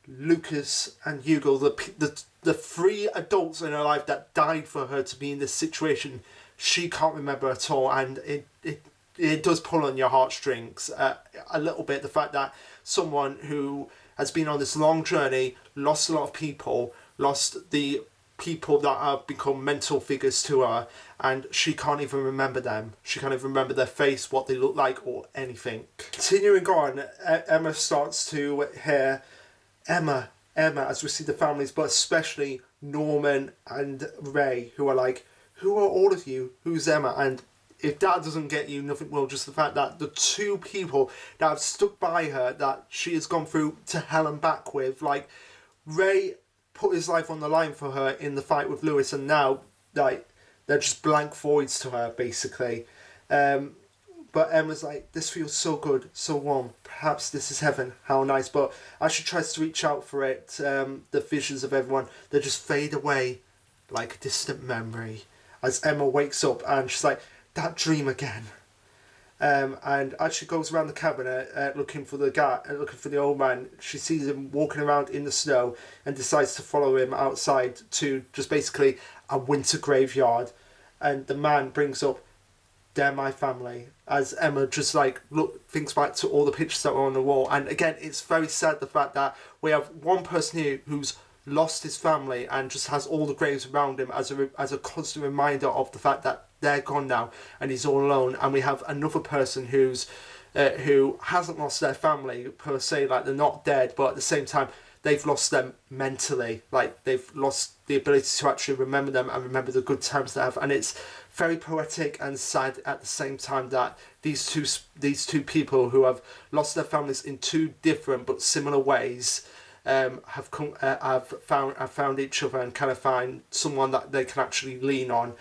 Lucas and Hugo, the three adults in her life that died for her to be in this situation. She can't remember at all, and it does pull on your heartstrings a little bit. The fact that someone who has been on this long journey, lost a lot of people, lost the people that have become mental figures to her, and she can't even remember them. She can't even remember their face, what they look like, or anything. Continuing on, Emma starts to hear Emma, as we see the families, but especially Norman and Ray, who are like, who are all of you? Who's Emma? And if that doesn't get you, nothing will. Just the fact that the two people that have stuck by her, that she has gone through to hell and back with, like, Ray put his life on the line for her in the fight with Lewis, and now, like, they're just blank voids to her, basically. But Emma's like, this feels so good, so warm. Perhaps this is heaven. How nice. But as she tries to reach out for it, the visions of everyone, they just fade away like a distant memory. As Emma wakes up and she's like, that dream again. And as she goes around the cabinet looking for the old man, she sees him walking around in the snow and decides to follow him outside to just basically a winter graveyard. And the man brings up, they're my family, as Emma just like thinks back to all the pictures that were on the wall. And again, it's very sad, the fact that we have one person here who's lost his family and just has all the graves around him as a constant reminder of the fact that they're gone now and he's all alone. And we have another person who hasn't lost their family per se, like they're not dead, but at the same time they've lost them mentally, like they've lost the ability to actually remember them and remember the good times they have. And it's very poetic and sad at the same time that these two people who have lost their families in two different but similar ways have found each other and kind of find someone that they can actually lean on.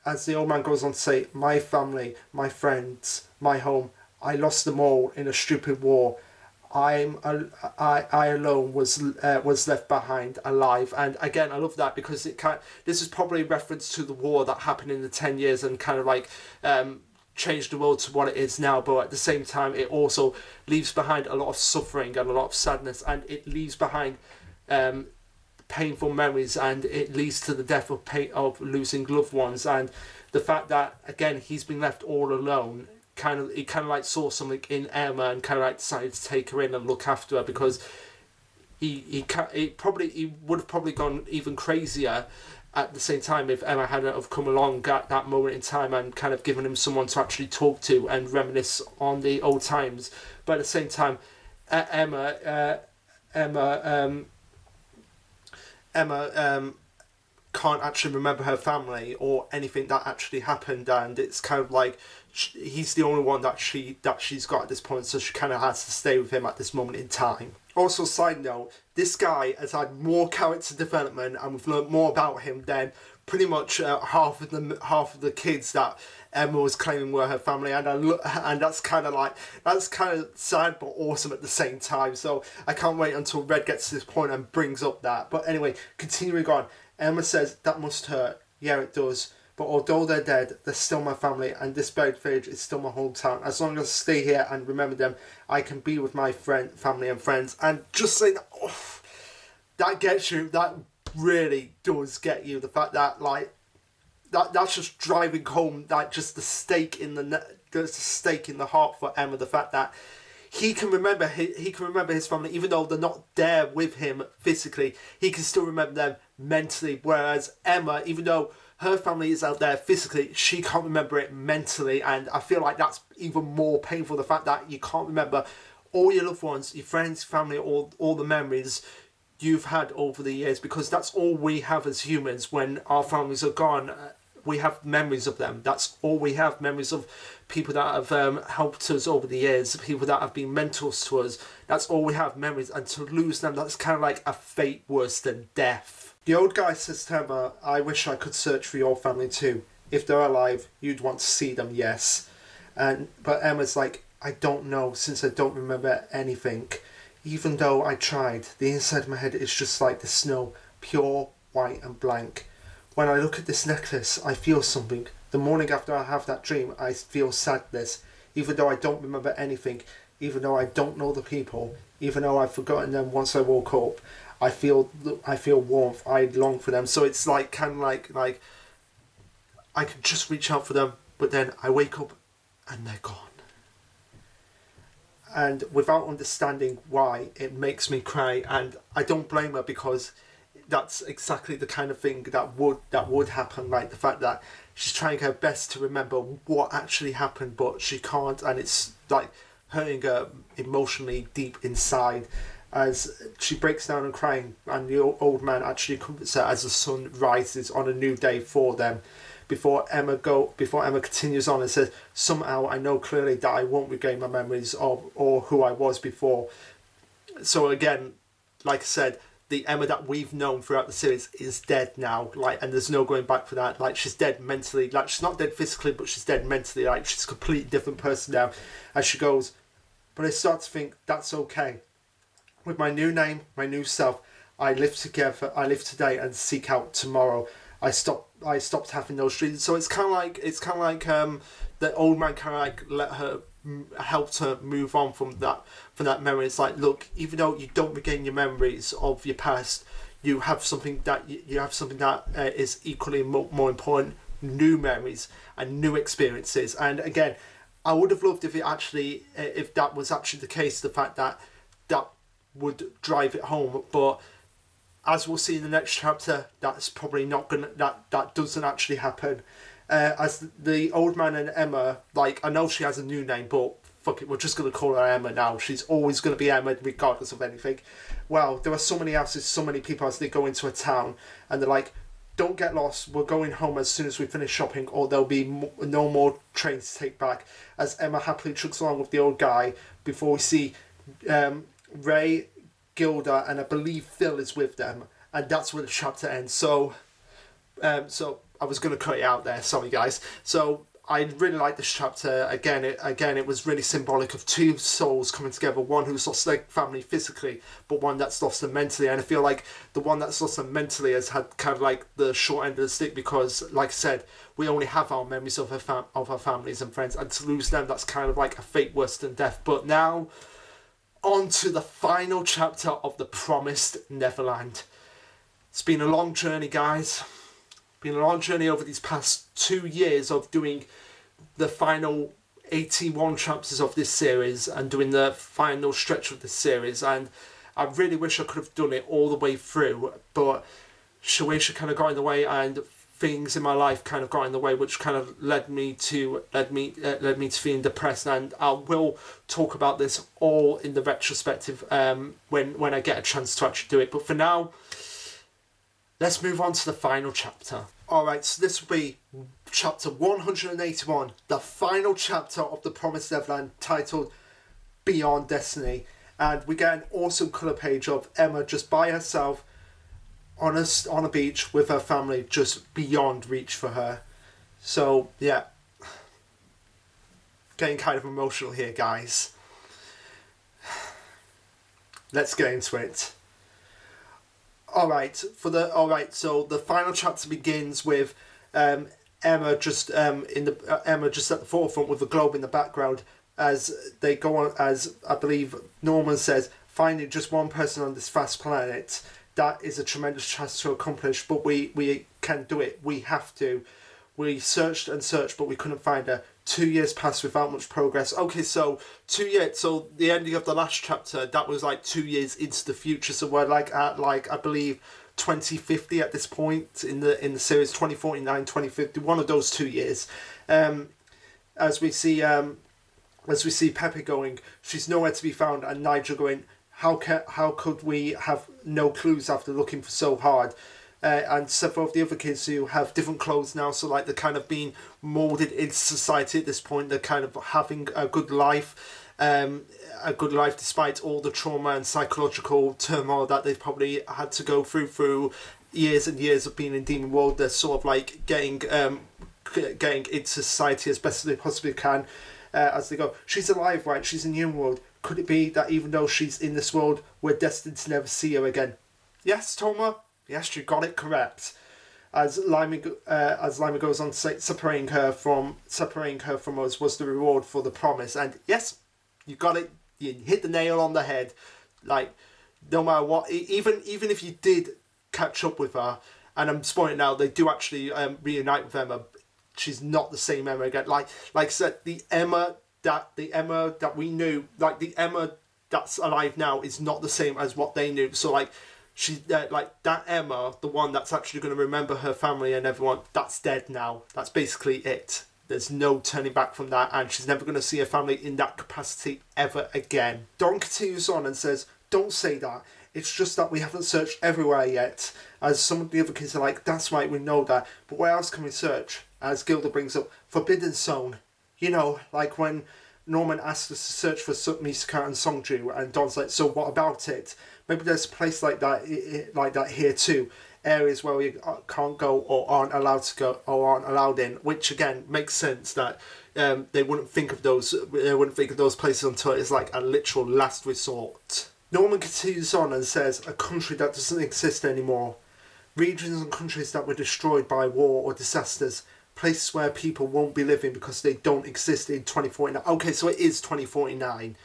As the old man goes on to say, my family, my friends, my home, I lost them all in a stupid war. I alone was left behind alive. And again, I love that because this is probably a reference to the war that happened in the 10 years and kind of like changed the world to what it is now. But at the same time, it also leaves behind a lot of suffering and a lot of sadness, and it leaves behind painful memories, and it leads to the death of losing loved ones. And the fact that, again, he's been left all alone, he kind of like saw something in Emma and kind of like decided to take her in and look after her, because he would have probably gone even crazier at the same time if Emma hadn't have come along at that moment in time and kind of given him someone to actually talk to and reminisce on the old times. But at the same time, Emma can't actually remember her family or anything that actually happened, and it's kind of like he's the only one that she's got at this point, so she kind of has to stay with him at this moment in time. Also, side note, this guy has had more character development and we've learned more about him than pretty much half of the kids that Emma was claiming were her family, and that's kind of sad but awesome at the same time. So I can't wait until Red gets to this point and brings up that. But anyway, continuing on, Emma says, that must hurt. Yeah, it does. But although they're dead, they're still my family, and this buried village is still my hometown. As long as I stay here and remember them, I can be with my family and friends. And just saying that, that gets you. That really does get you. The fact that, like, that's just driving home, that just the stake in the heart for Emma. The fact that he can remember his family, even though they're not there with him physically. He can still remember them mentally. Whereas Emma, even though her family is out there physically, she can't remember it mentally, and I feel like that's even more painful. The fact that you can't remember all your loved ones, your friends, family, all the memories you've had over the years, because that's all we have as humans. When our families are gone, we have memories of them. That's all we have, memories of people that have helped us over the years, people that have been mentors to us. That's all we have, memories, and to lose them, that's kind of like a fate worse than death. The old guy says to Emma, I wish I could search for your family too. If they're alive, you'd want to see them, yes. But Emma's like, I don't know, since I don't remember anything. Even though I tried, the inside of my head is just like the snow, pure, white and blank. When I look at this necklace, I feel something. The morning after I have that dream, I feel sadness. Even though I don't remember anything, even though I don't know the people, even though I've forgotten them once I woke up, I feel warmth. I long for them. So it's like kind of like I can just reach out for them, but then I wake up and they're gone. And without understanding why, it makes me cry, and I don't blame her, because that's exactly the kind of thing that would happen. Like the fact that she's trying her best to remember what actually happened, but she can't, and it's like hurting her emotionally deep inside as she breaks down and crying, and the old man actually comforts her as the sun rises on a new day for them. Before Emma continues on and says, somehow I know clearly that I won't regain my memories of or who I was before. So again, like I said, the Emma that we've known throughout the series is dead now, like, and there's no going back for that. Like, she's dead mentally, like she's not dead physically, but she's dead mentally. Like, she's a completely different person now. As she goes, but I start to think that's okay. With my new name, my new self, I live today and seek out tomorrow. I stopped having those dreams. So it's kind of like the old man kind of like helped her move on from that memory. It's like, look, even though you don't regain your memories of your past, you have something that is equally more important: new memories and new experiences. And again, I would have loved if that was actually the case. The fact that would drive it home, but as we'll see in the next chapter, that's probably not gonna. That doesn't actually happen. As the old man and Emma, like, I know she has a new name, but fuck it, we're just gonna call her Emma now. She's always gonna be Emma, regardless of anything. Well, there are so many houses, so many people as they go into a town, and they're like, "Don't get lost. We're going home as soon as we finish shopping, or there'll be no more trains to take back." As Emma happily trucks along with the old guy, before we see Ray, Gilda, and I believe Phil is with them, and that's where the chapter ends. So I was going to cut it out there, sorry guys. So I really like this chapter. Again, it was really symbolic of two souls coming together, one who's lost their family physically, but one that's lost them mentally. And I feel like the one that's lost them mentally has had kind of like the short end of the stick, because, like I said, we only have our memories of our families and friends, and to lose them, that's kind of like a fate worse than death. But now, on to the final chapter of The Promised Neverland. It's been a long journey, guys. Been a long journey over these past 2 years of doing the final 81 chapters of this series and doing the final stretch of this series, and I really wish I could have done it all the way through, but Shueisha kind of got in the way, and things in my life kind of got in the way, which kind of led me to feeling depressed. And I will talk about this all in the retrospective when I get a chance to actually do it. But for now, let's move on to the final chapter. Alright, so this will be chapter 181, the final chapter of The Promised Neverland, titled Beyond Destiny. And we get an awesome colour page of Emma just by herself on a beach with her family, just beyond reach for her. So, yeah. Getting kind of emotional here, guys. Let's get into it. Alright, so the final chapter begins with Emma just at the forefront with the globe in the background, as they go on, as I believe Norman says, finding just one person on this vast planet. That is a tremendous task to accomplish, but we can do it. We have to. We searched and searched, but we couldn't find her. 2 years passed without much progress. Okay, so 2 years. So the ending of the last chapter, that was like 2 years into the future. So we're like at I believe 2050 at this point in the series, 2049, 2050. One of those 2 years. As we see Pepe going, she's nowhere to be found, and Nigel going, how could we have no clues after looking for so hard? And several of the other kids who have different clothes now, so like they're kind of being moulded into society at this point. They're kind of having a good life despite all the trauma and psychological turmoil that they've probably had to go through years and years of being in Demon World. They're sort of like getting into society as best as they possibly can. as they go, she's alive, right? She's in the world. Could it be that even though she's in this world, we're destined to never see her again? Yes, Toma. Yes, you got it correct. As Lima goes on to say, separating her from us was the reward for the promise. And yes, you got it. You hit the nail on the head. Like, no matter what, even if you did catch up with her, and I'm spoiling now, they do actually reunite with Emma. She's not the same Emma again. Like I said, the Emma that we knew, like the Emma that's alive now, is not the same as what they knew. So like, she like that Emma, the one that's actually going to remember her family and everyone, that's dead now. That's basically it. There's no turning back from that, and she's never going to see her family in that capacity ever again. Don continues on and says, "Don't say that. It's just that we haven't searched everywhere yet." As some of the other kids are like, "That's right, we know that. But where else can we search?" As Gilda brings up, Forbidden Zone. You know, like when Norman asked us to search for Misaka and Songju, and Don's like, "So what about it? Maybe there's a place like that here too. Areas where we can't go or aren't allowed to go or aren't allowed in," which again makes sense that they wouldn't think of those places until it's like a literal last resort. Norman continues on and says, "A country that doesn't exist anymore. Regions and countries that were destroyed by war or disasters. Places where people won't be living because they don't exist in 2049. Okay, so it is 2049.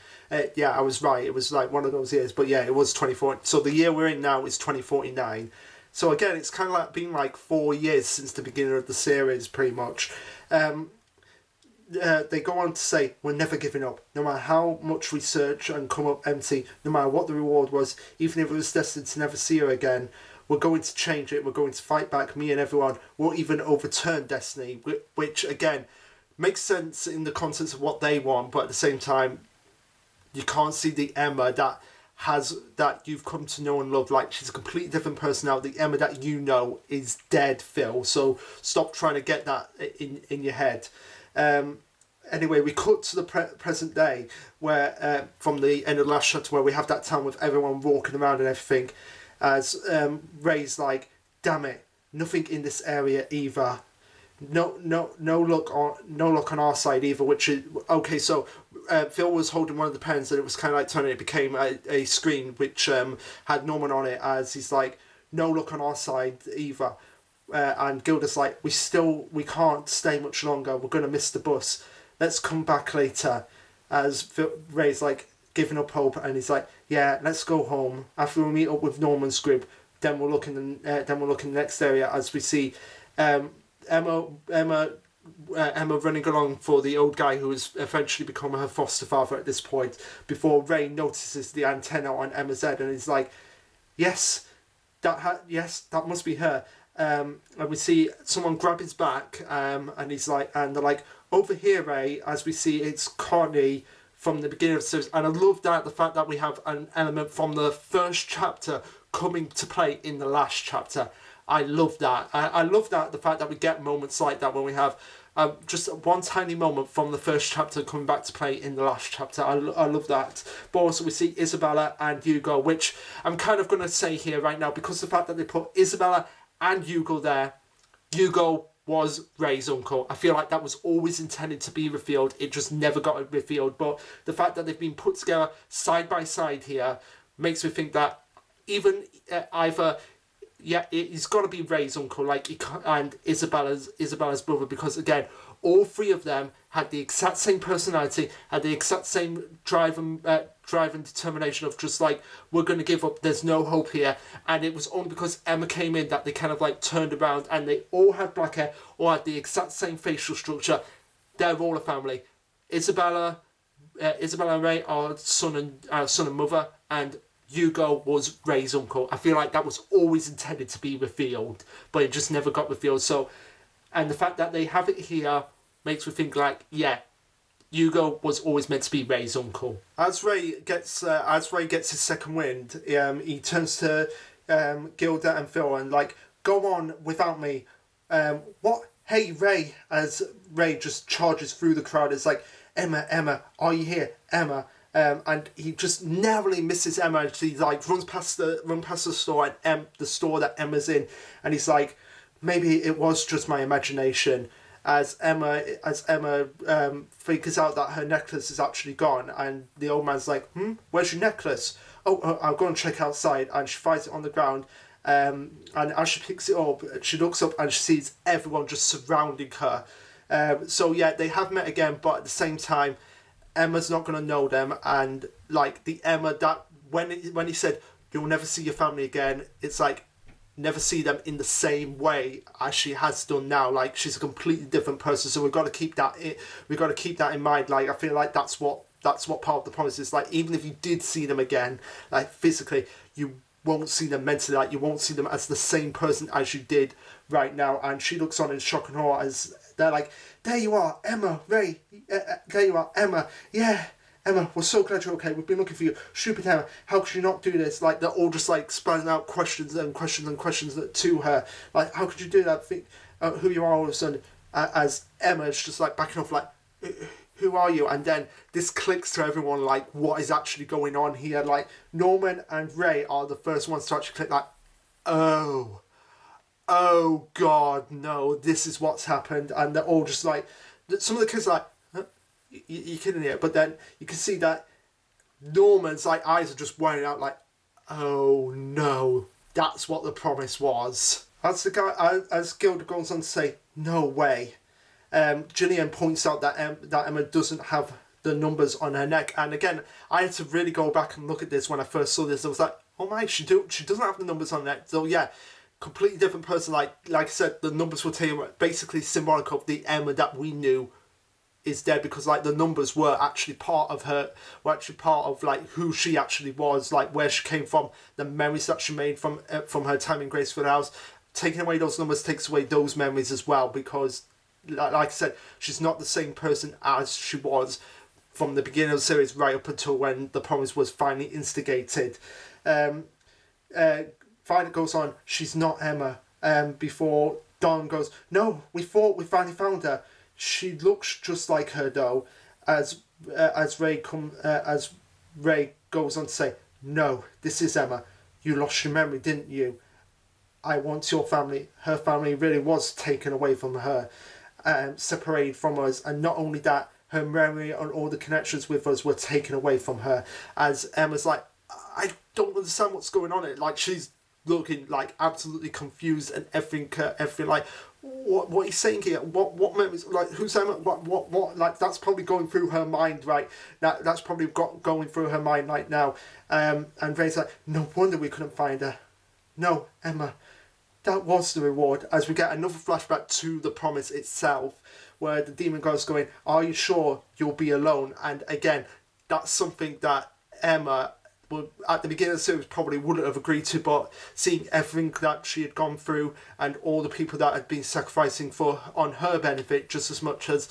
Yeah, I was right. It was like one of those years. But yeah, it was 2040. So the year we're in now is 2049. So again, it's kind of like been like 4 years since the beginning of the series, pretty much. They go on to say, "We're never giving up. No matter how much we search and come up empty, no matter what the reward was, even if it was destined to never see her again, we're going to change it. We're going to fight back, me and everyone. We'll even overturn destiny," which again makes sense in the context of what they want, but at the same time, you can't see the Emma that you've come to know and love. Like, she's a completely different person now. The Emma that you know is dead, Phil. So stop trying to get that in your head. Anyway, we cut to the present day, where from the end of the last chapter, where we have that time with everyone walking around and everything, as Ray's like, "Damn it, nothing in this area either. No luck on our side either." Which is okay. So Phil was holding one of the pens, and it was kind of like turning. It became a screen which had Norman on it, as he's like, "No luck on our side either." And Gilda's like, we can't stay much longer. We're gonna miss the bus. Let's come back later." As Ray's like giving up hope, and he's like, "Yeah, let's go home. After we meet up with Norman's group, then we'll look in the next area." As we see Emma running along for the old guy who has eventually become her foster father at this point, before Ray notices the antenna on Emma's head, and he's like, "Yes, that must be her." And we see someone grab his back, and he's like, and they're like, "Over here, Ray." As we see, it's Connie from the beginning of the series, and I love the fact that we have an element from the first chapter coming to play in the last chapter. I love that. I love the fact that we get moments like that when we have just one tiny moment from the first chapter coming back to play in the last chapter. I love that. But also we see Isabella and Hugo, which I'm kind of going to say here right now, because the fact that they put Isabella and Hugo there. Hugo was Ray's uncle. I feel like that was always intended to be revealed. It just never got revealed. But the fact that they've been put together side by side here makes me think that even either... yeah, it's got to be Ray's uncle, and Isabella's brother, because again, all three of them had the exact same personality, had the exact same drive and determination of just like, we're going to give up, there's no hope here. And it was only because Emma came in that they kind of like turned around, and they all had black hair, all had the exact same facial structure. They're all a family. Isabella and Ray are son and mother, and Hugo was Ray's uncle. I feel like that was always intended to be revealed, but it just never got revealed. So, and the fact that they have it here makes me think like, yeah, Hugo was always meant to be Ray's uncle. As Ray gets his second wind, he turns to Gilda and Phil and like, "Go on without me." What? Hey, Ray! As Ray just charges through the crowd, it's like, Emma, are you here, Emma? And he just narrowly misses Emma, and she like runs past the store, and the store that Emma's in, and he's like, maybe it was just my imagination. as Emma figures out that her necklace is actually gone, and the old man's like, where's your necklace? Oh, I'll go and check outside, and she finds it on the ground. And as she picks it up, she looks up and she sees everyone just surrounding her. So yeah, they have met again, but at the same time, Emma's not going to know them, and like the Emma that when he said you'll never see your family again, it's like never see them in the same way as she has done now. Like she's a completely different person, so we've got to keep that in mind. Like I feel like that's what part of the promise is. Like even if you did see them again, like physically, you won't see them mentally. Like you won't see them as the same person as you did right now. And she looks on in shock and awe as they're like, there you are, Emma, Ray, there you are, Emma, yeah, Emma, we're so glad you're okay, we've been looking for you, stupid Emma, how could you not do this? Like, they're all just like spouting out questions to her, like, how could you do that, think who you are all of a sudden, as Emma's just like backing off, like, who are you? And then this clicks to everyone, like, what is actually going on here? Like, Norman and Ray are the first ones to actually click, like, oh God, no, this is what's happened. And they're all just like, some of the kids are like, huh? You're kidding here. But then you can see that Norman's like eyes are just wiring out, like, oh no, that's what the promise was. As Gilda goes on to say, no way. Gillian points out that Emma doesn't have the numbers on her neck, and again, I had to really go back and look at this when I first saw this. I was like, oh my, she doesn't have the numbers on her neck. So yeah, completely different person. Like I said, the numbers were taken basically symbolic of the Emma that we knew is dead, because like the numbers were actually part of her, like who she actually was, like where she came from, the memories that she made from her time in Graceful House. Taking away those numbers takes away those memories as well, because like I said, she's not the same person as she was from the beginning of the series right up until when the promise was finally instigated. Violet goes on, she's not Emma. Before Dawn goes, no, we thought we finally found her. She looks just like her though. As Ray goes on to say, no, this is Emma. You lost your memory, didn't you? I want your family. Her family really was taken away from her, separated from us, and not only that, her memory and all the connections with us were taken away from her. As Emma's like, I don't understand what's going on here. Like she's looking like absolutely confused and everything like, what are you saying here? What memories? Like who's Emma? What? Like that's probably going through her mind, right? That's probably going through her mind right now. And Ray's like, no wonder we couldn't find her. No, Emma. That was the reward, as we get another flashback to the promise itself, where the demon girl's going, are you sure you'll be alone? And again, that's something that Emma would, at the beginning of the series, probably wouldn't have agreed to, but seeing everything that she had gone through and all the people that had been sacrificing on her benefit just as much as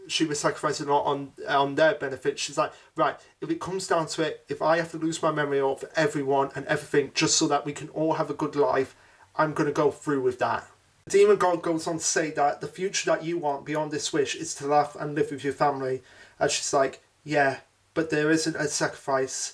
she was sacrificing on their benefit, she's like, right, if it comes down to it, if I have to lose my memory of everyone and everything just so that we can all have a good life, I'm going to go through with that. The demon god goes on to say that the future that you want beyond this wish is to laugh and live with your family. And she's like, yeah, but there isn't a sacrifice.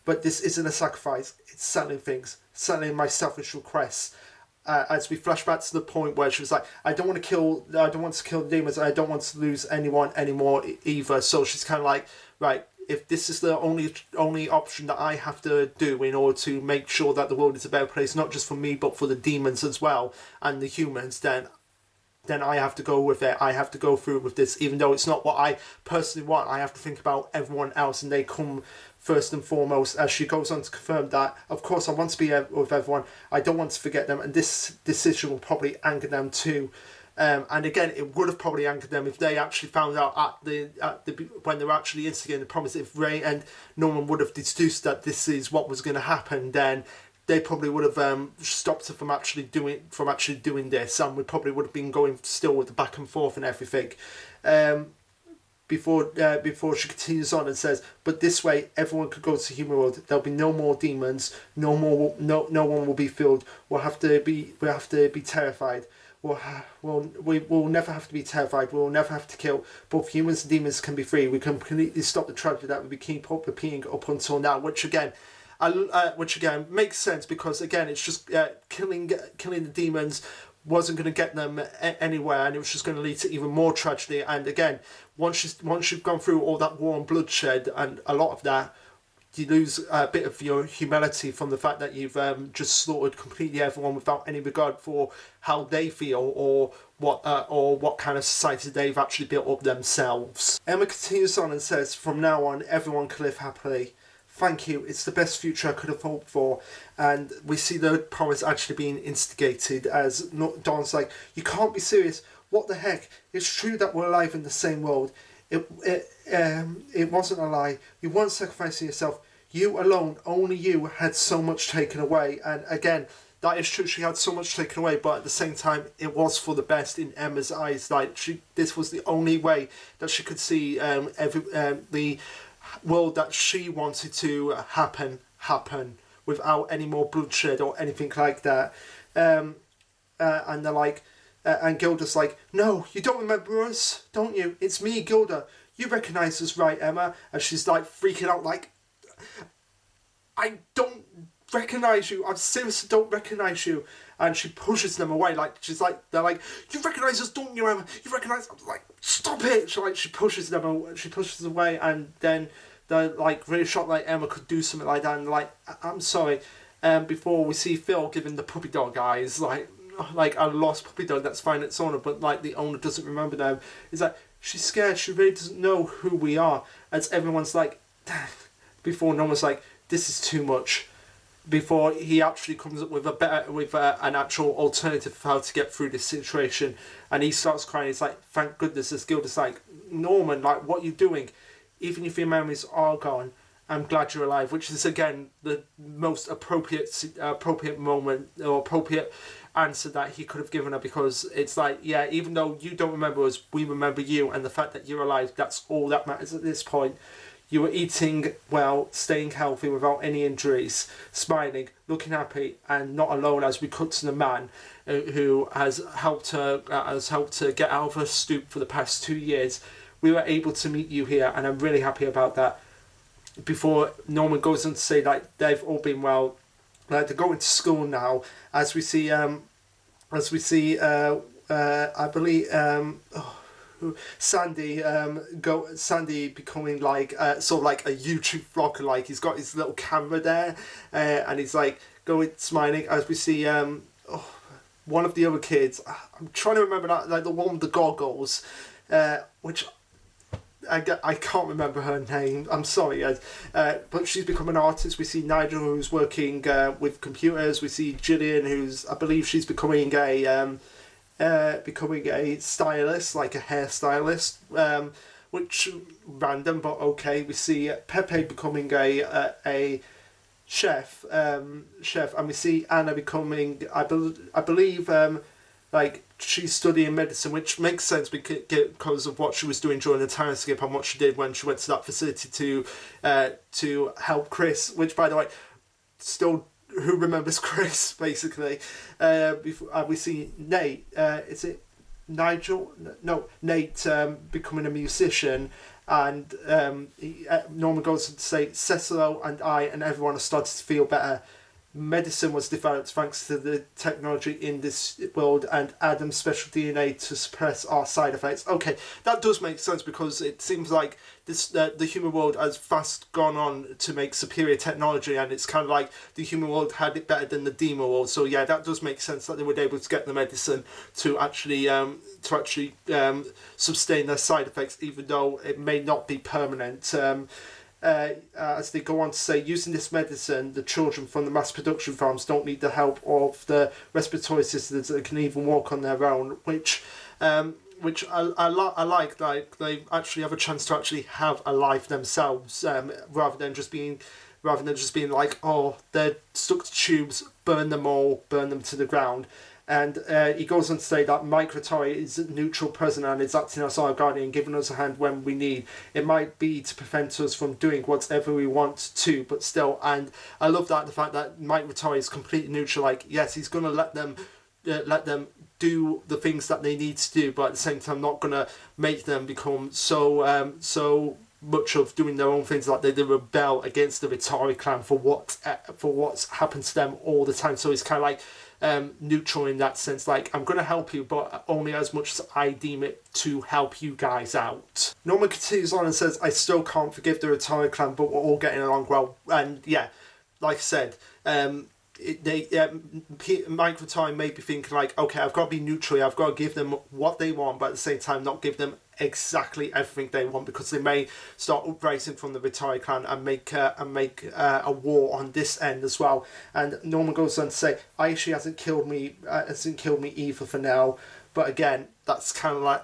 But this isn't a sacrifice. It's selling things, selling my selfish requests. As we flash back to the point where she was like, I don't want to kill the demons. I don't want to lose anyone anymore either. So she's kind of like, right, if this is the only option that I have to do in order to make sure that the world is a better place, not just for me, but for the demons as well, and the humans, then I have to go with it. I have to go through with this, even though it's not what I personally want. I have to think about everyone else, and they come first and foremost. As she goes on to confirm that, of course, I want to be with everyone. I don't want to forget them, and this decision will probably anger them too. And again, it would have probably angered them if they actually found out when they were actually instigating the promise. If Ray and Norman would have deduced that this is what was going to happen, then they probably would have stopped her from actually doing this, and we probably would have been going still with the back and forth and everything. Before she continues on and says, but this way everyone could go to human world. There'll be no more demons. No one will be filled. We'll have to be terrified. We'll never have to be terrified. We'll never have to kill. Both humans and demons can be free. We can completely stop the tragedy that we've been repeating up until now, which again makes sense, because again it's just killing the demons wasn't going to get them anywhere, and it was just going to lead to even more tragedy. And again, once you've gone through all that war and bloodshed and a lot of that, you lose a bit of your humanity from the fact that you've just slaughtered completely everyone without any regard for how they feel or what kind of society they've actually built up themselves. Emma continues on and says, "From now on, everyone can live happily. Thank you, it's the best future I could have hoped for." And we see the promise actually being instigated as Dawn's like, "You can't be serious. What the heck? It's true that we're alive in the same world. It wasn't a lie. You weren't sacrificing yourself. You alone, only you, had so much taken away." And again, that is true. She had so much taken away, but at the same time, it was for the best in Emma's eyes. Like this was the only way that she could see the world that she wanted to happen without any more bloodshed or anything like that. And they're like. And Gilda's like, "No, you don't remember us, don't you? It's me, Gilda. You recognise us, right, Emma?" And she's like freaking out, like, "I don't recognise you. I seriously don't recognise you." And she pushes them away, like she's like, they're like, "You recognise us, don't you, Emma? You recognise?" I'm like, "Stop it!" She pushes them, she pushes away, and then they're like really shocked, like Emma could do something like that, and like, "I'm sorry." Before we see Phil giving the puppy dog eyes, like a lost puppy dog that's fine its owner, but like the owner doesn't remember them. It's like she's scared. She really doesn't know who we are. As everyone's like, before no one's like, "This is too much." Before he actually comes up with an actual alternative for how to get through this situation, and he starts crying. He's like, "Thank goodness." This Gilda's like, "Norman, like, what are you doing? Even if your memories are gone, I'm glad you're alive," which is again the most appropriate moment or appropriate answer that he could have given her, because it's like, yeah, even though you don't remember us, we remember you, and the fact that you're alive, that's all that matters at this point. You were eating well, staying healthy without any injuries, smiling, looking happy, and not alone, as we cut to the man who has helped her get out of her stoop for the past 2 years. "We were able to meet you here, and I'm really happy about that." Before Norman goes on to say, like, they've all been well, like they're going to school now, as we see I believe Sandy becoming like sort of like a YouTube vlogger. Like he's got his little camera there, and he's like going smiling, as we see one of the other kids, I'm trying to remember that, like the one with the goggles, which I can't remember her name, I'm sorry, but she's become an artist. We see Nigel, who's working with computers. We see Gillian, who's, I believe she's becoming a stylist, like a hairstylist, which random, but okay. We see Pepe becoming a chef, and we see Anna becoming, I believe, like she's studying medicine, which makes sense because of what she was doing during the time skip and what she did when she went to that facility to help Chris. Which, by the way, still, who remembers Chris, basically? We see Nate. Is it Nigel? No, Nate becoming a musician, and Norman goes on to say, "Cecilo and I and everyone have started to feel better. Medicine was developed thanks to the technology in this world and Adam's special DNA to suppress our side effects." Okay, that does make sense, because it seems like this the human world has fast gone on to make superior technology, and it's kind of like the human world had it better than the demon world. So yeah, that does make sense that they were able to get the medicine to actually sustain their side effects, even though it may not be permanent. As they go on to say, using this medicine, the children from the mass production farms don't need the help of the respiratory systems that can even walk on their own, which I like. Like they actually have a chance to actually have a life themselves, rather than just being like, oh, they're stuck to tubes, burn them to the ground. And he goes on to say that Mike Rattari is a neutral present and is acting as our guardian, giving us a hand when we need. It might be to prevent us from doing whatever we want to, but still. And I love that, the fact that Mike Rattari is completely neutral. Like, yes, he's going to let them do the things that they need to do, but at the same time not going to make them become so much of doing their own things. Like they rebel against the Vitari clan for what's happened to them all the time. So it's kind of like neutral in that sense. Like, I'm going to help you, but only as much as I deem it to help you guys out. Norman continues on and says, I still can't forgive the Vitari clan, but we're all getting along well. And yeah, like I said, Mike Vitari may be thinking like, okay, I've got to be neutral, I've got to give them what they want, but at the same time not give them exactly everything they want, because they may start uprising from the Vitari clan and make a war on this end as well. And Norman goes on to say, Aishi hasn't killed me either for now. But again, that's kind of like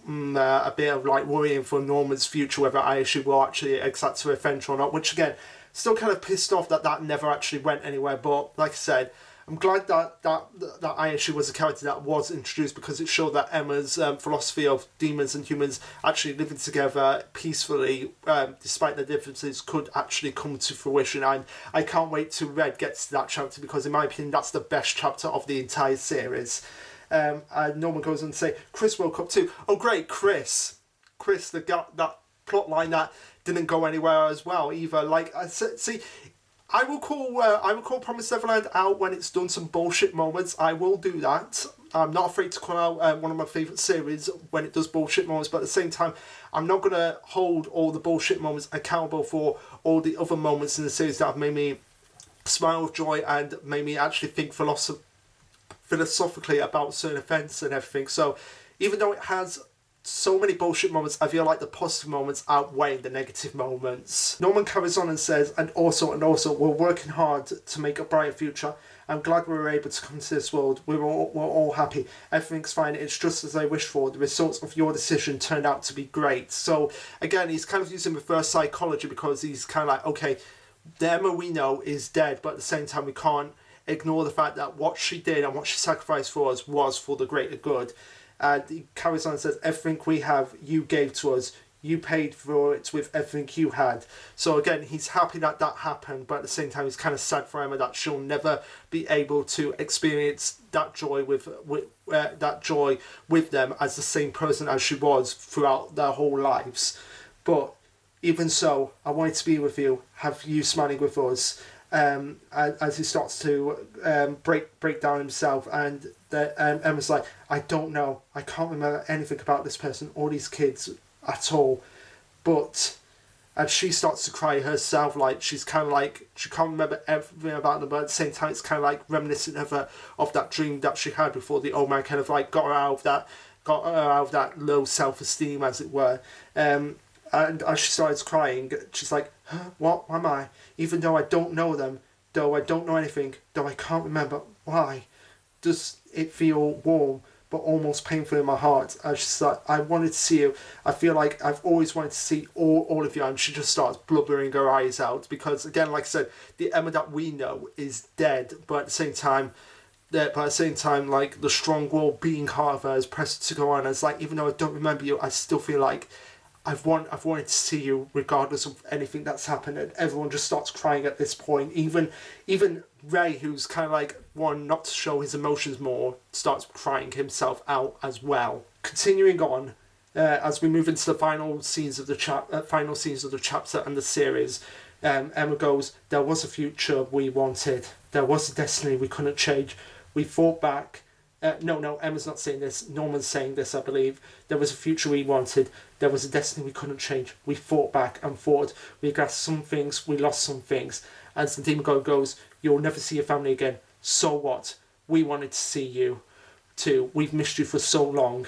a bit of like worrying for Norman's future, whether Aishi will actually exact her revenge or not. Which again, still kind of pissed off that never actually went anywhere. But like I said, I'm glad that Aishi was a character that was introduced, because it showed that Emma's philosophy of demons and humans actually living together peacefully, despite their differences, could actually come to fruition. And I can't wait till Red gets to that chapter, because in my opinion, that's the best chapter of the entire series. And Norman goes on to say, Chris woke up too. Oh great, Chris, that plot line that didn't go anywhere as well either. Like, I will call Promised Neverland out when it's done some bullshit moments. I will do that. I'm not afraid to call out one of my favourite series when it does bullshit moments, but at the same time, I'm not going to hold all the bullshit moments accountable for all the other moments in the series that have made me smile with joy and made me actually think philosophically about certain events and everything. So even though it has so many bullshit moments, I feel like the positive moments outweigh the negative moments. Norman carries on and says, and also, we're working hard to make a brighter future. I'm glad we were able to come to this world. We're all happy. Everything's fine. It's just as I wished for. The results of your decision turned out to be great. So again, he's kind of using reverse psychology, because he's kind of like, okay, the Emma we know is dead, but at the same time, we can't ignore the fact that what she did and what she sacrificed for us was for the greater good. And he carries on and says, everything we have, you gave to us. You paid for it with everything you had. So again, he's happy that happened, but at the same time, he's kind of sad for Emma that she'll never be able to experience that joy with them as the same person as she was throughout their whole lives. But even so, I wanted to be with you, have you smiling with us. As he starts to break down himself, and Emma's like, I don't know, I can't remember anything about this person or these kids at all. And she starts to cry herself, like she's kind of like, she can't remember everything about them, but at the same time it's kind of like reminiscent of that dream that she had before the old man kind of like got her out of that low self-esteem, as it were. And as she starts crying, she's like, huh, what am I? Even though I don't know them, though I don't know anything, though I can't remember why, does it feel warm but almost painful in my heart? And she's like, I wanted to see you. I feel like I've always wanted to see all of you. And she just starts blubbering her eyes out, because again, like I said, the Emma that we know is dead, but at the same time, like the strong well-being heart of her is pressed to go on. And it's like, even though I don't remember you, I still feel like I've wanted to see you regardless of anything that's happened. And everyone just starts crying at this point. Even Ray, who's kind of like one not to show his emotions more, starts crying himself out as well. Continuing on, as we move into the final scenes of the chapter and the series, Emma goes, there was a future we wanted. There was a destiny we couldn't change. We fought back. No, Emma's not saying this. Norman's saying this, I believe. There was a future we wanted. There was a destiny we couldn't change. We fought back and fought. We grasped some things. We lost some things. As the demon god goes, you'll never see your family again. So what? We wanted to see you too. We've missed you for so long.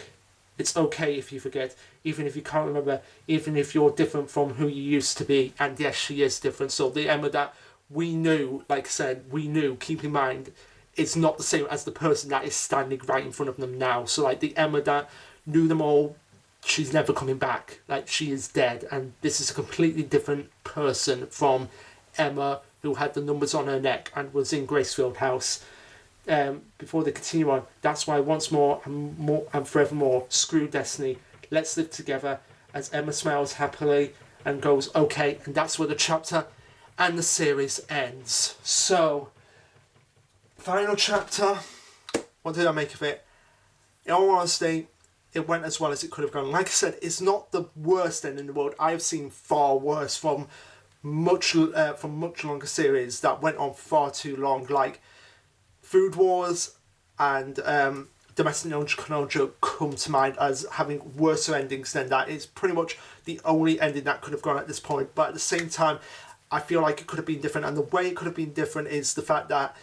It's okay if you forget, even if you can't remember, even if you're different from who you used to be. And yes, she is different. So the Emma that we knew, like I said, keep in mind, it's not the same as the person that is standing right in front of them now. So like the Emma that knew them all, she's never coming back. Like, she is dead, and this is a completely different person from Emma, who had the numbers on her neck and was in Gracefield House. Before they continue on, that's why once more and forevermore, screw destiny. Let's live together. As Emma smiles happily and goes, okay, and that's where the chapter and the series ends. So, final chapter. What did I make of it? In all honesty, it went as well as it could have gone. Like I said, it's not the worst end in the world. I have seen far worse from much longer series that went on far too long, like Food Wars and Domestic Conundrum come to mind as having worse endings than that. It's pretty much the only ending that could have gone at this point. But at the same time, I feel like it could have been different. And the way it could have been different is the fact that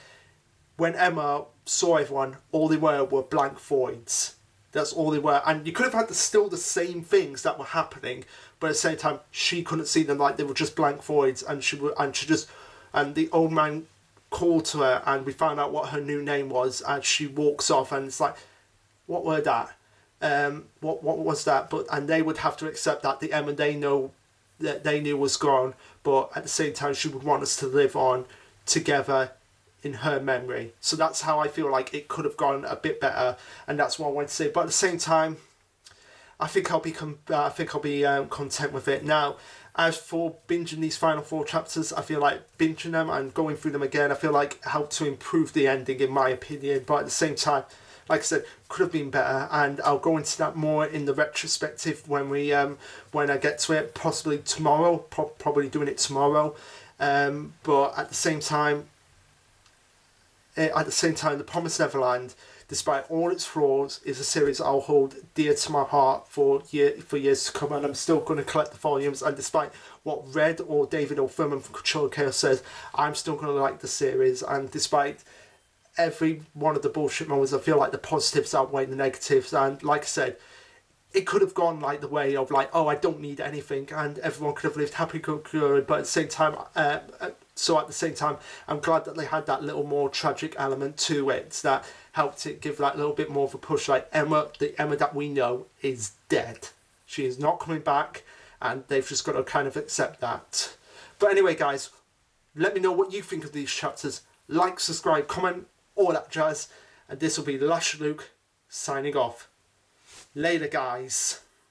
when Emma saw everyone, all they were blank voids. That's all they were. And you could have had still the same things that were happening, but at the same time, she couldn't see them, like they were just blank voids. And and the old man called to her, and we found out what her new name was, and she walks off, and it's like, what were that? What was that? And they would have to accept that the Emma they knew was gone, but at the same time, she would want us to live on together in her memory. So that's how I feel like it could have gone a bit better, and that's what I want to say. But at the same time, I think I'll be content with it. Now, as for binging these final 4 chapters, I feel like binging them and going through them again, I feel like helped to improve the ending, in my opinion. But at the same time, like I said, could have been better, and I'll go into that more in the retrospective when I get to it, possibly tomorrow. Probably doing it tomorrow. But at the same time, The Promised Neverland, despite all its flaws, is a series I'll hold dear to my heart for years to come, and I'm still going to collect the volumes. And despite what Red or David or Furman from Control Chaos says, I'm still going to like the series. And despite every one of the bullshit moments, I feel like the positives outweigh the negatives. And like I said, it could have gone like the way of like, oh, I don't need anything, and everyone could have lived happy, good, but at the same time, I'm glad that they had that little more tragic element to it that helped it give that little bit more of a push. Like the Emma that we know is dead. She is not coming back, and they've just got to kind of accept that. But anyway, guys, let me know what you think of these chapters. Like, subscribe, comment, all that jazz. And this will be Lush Luke signing off. Later, guys.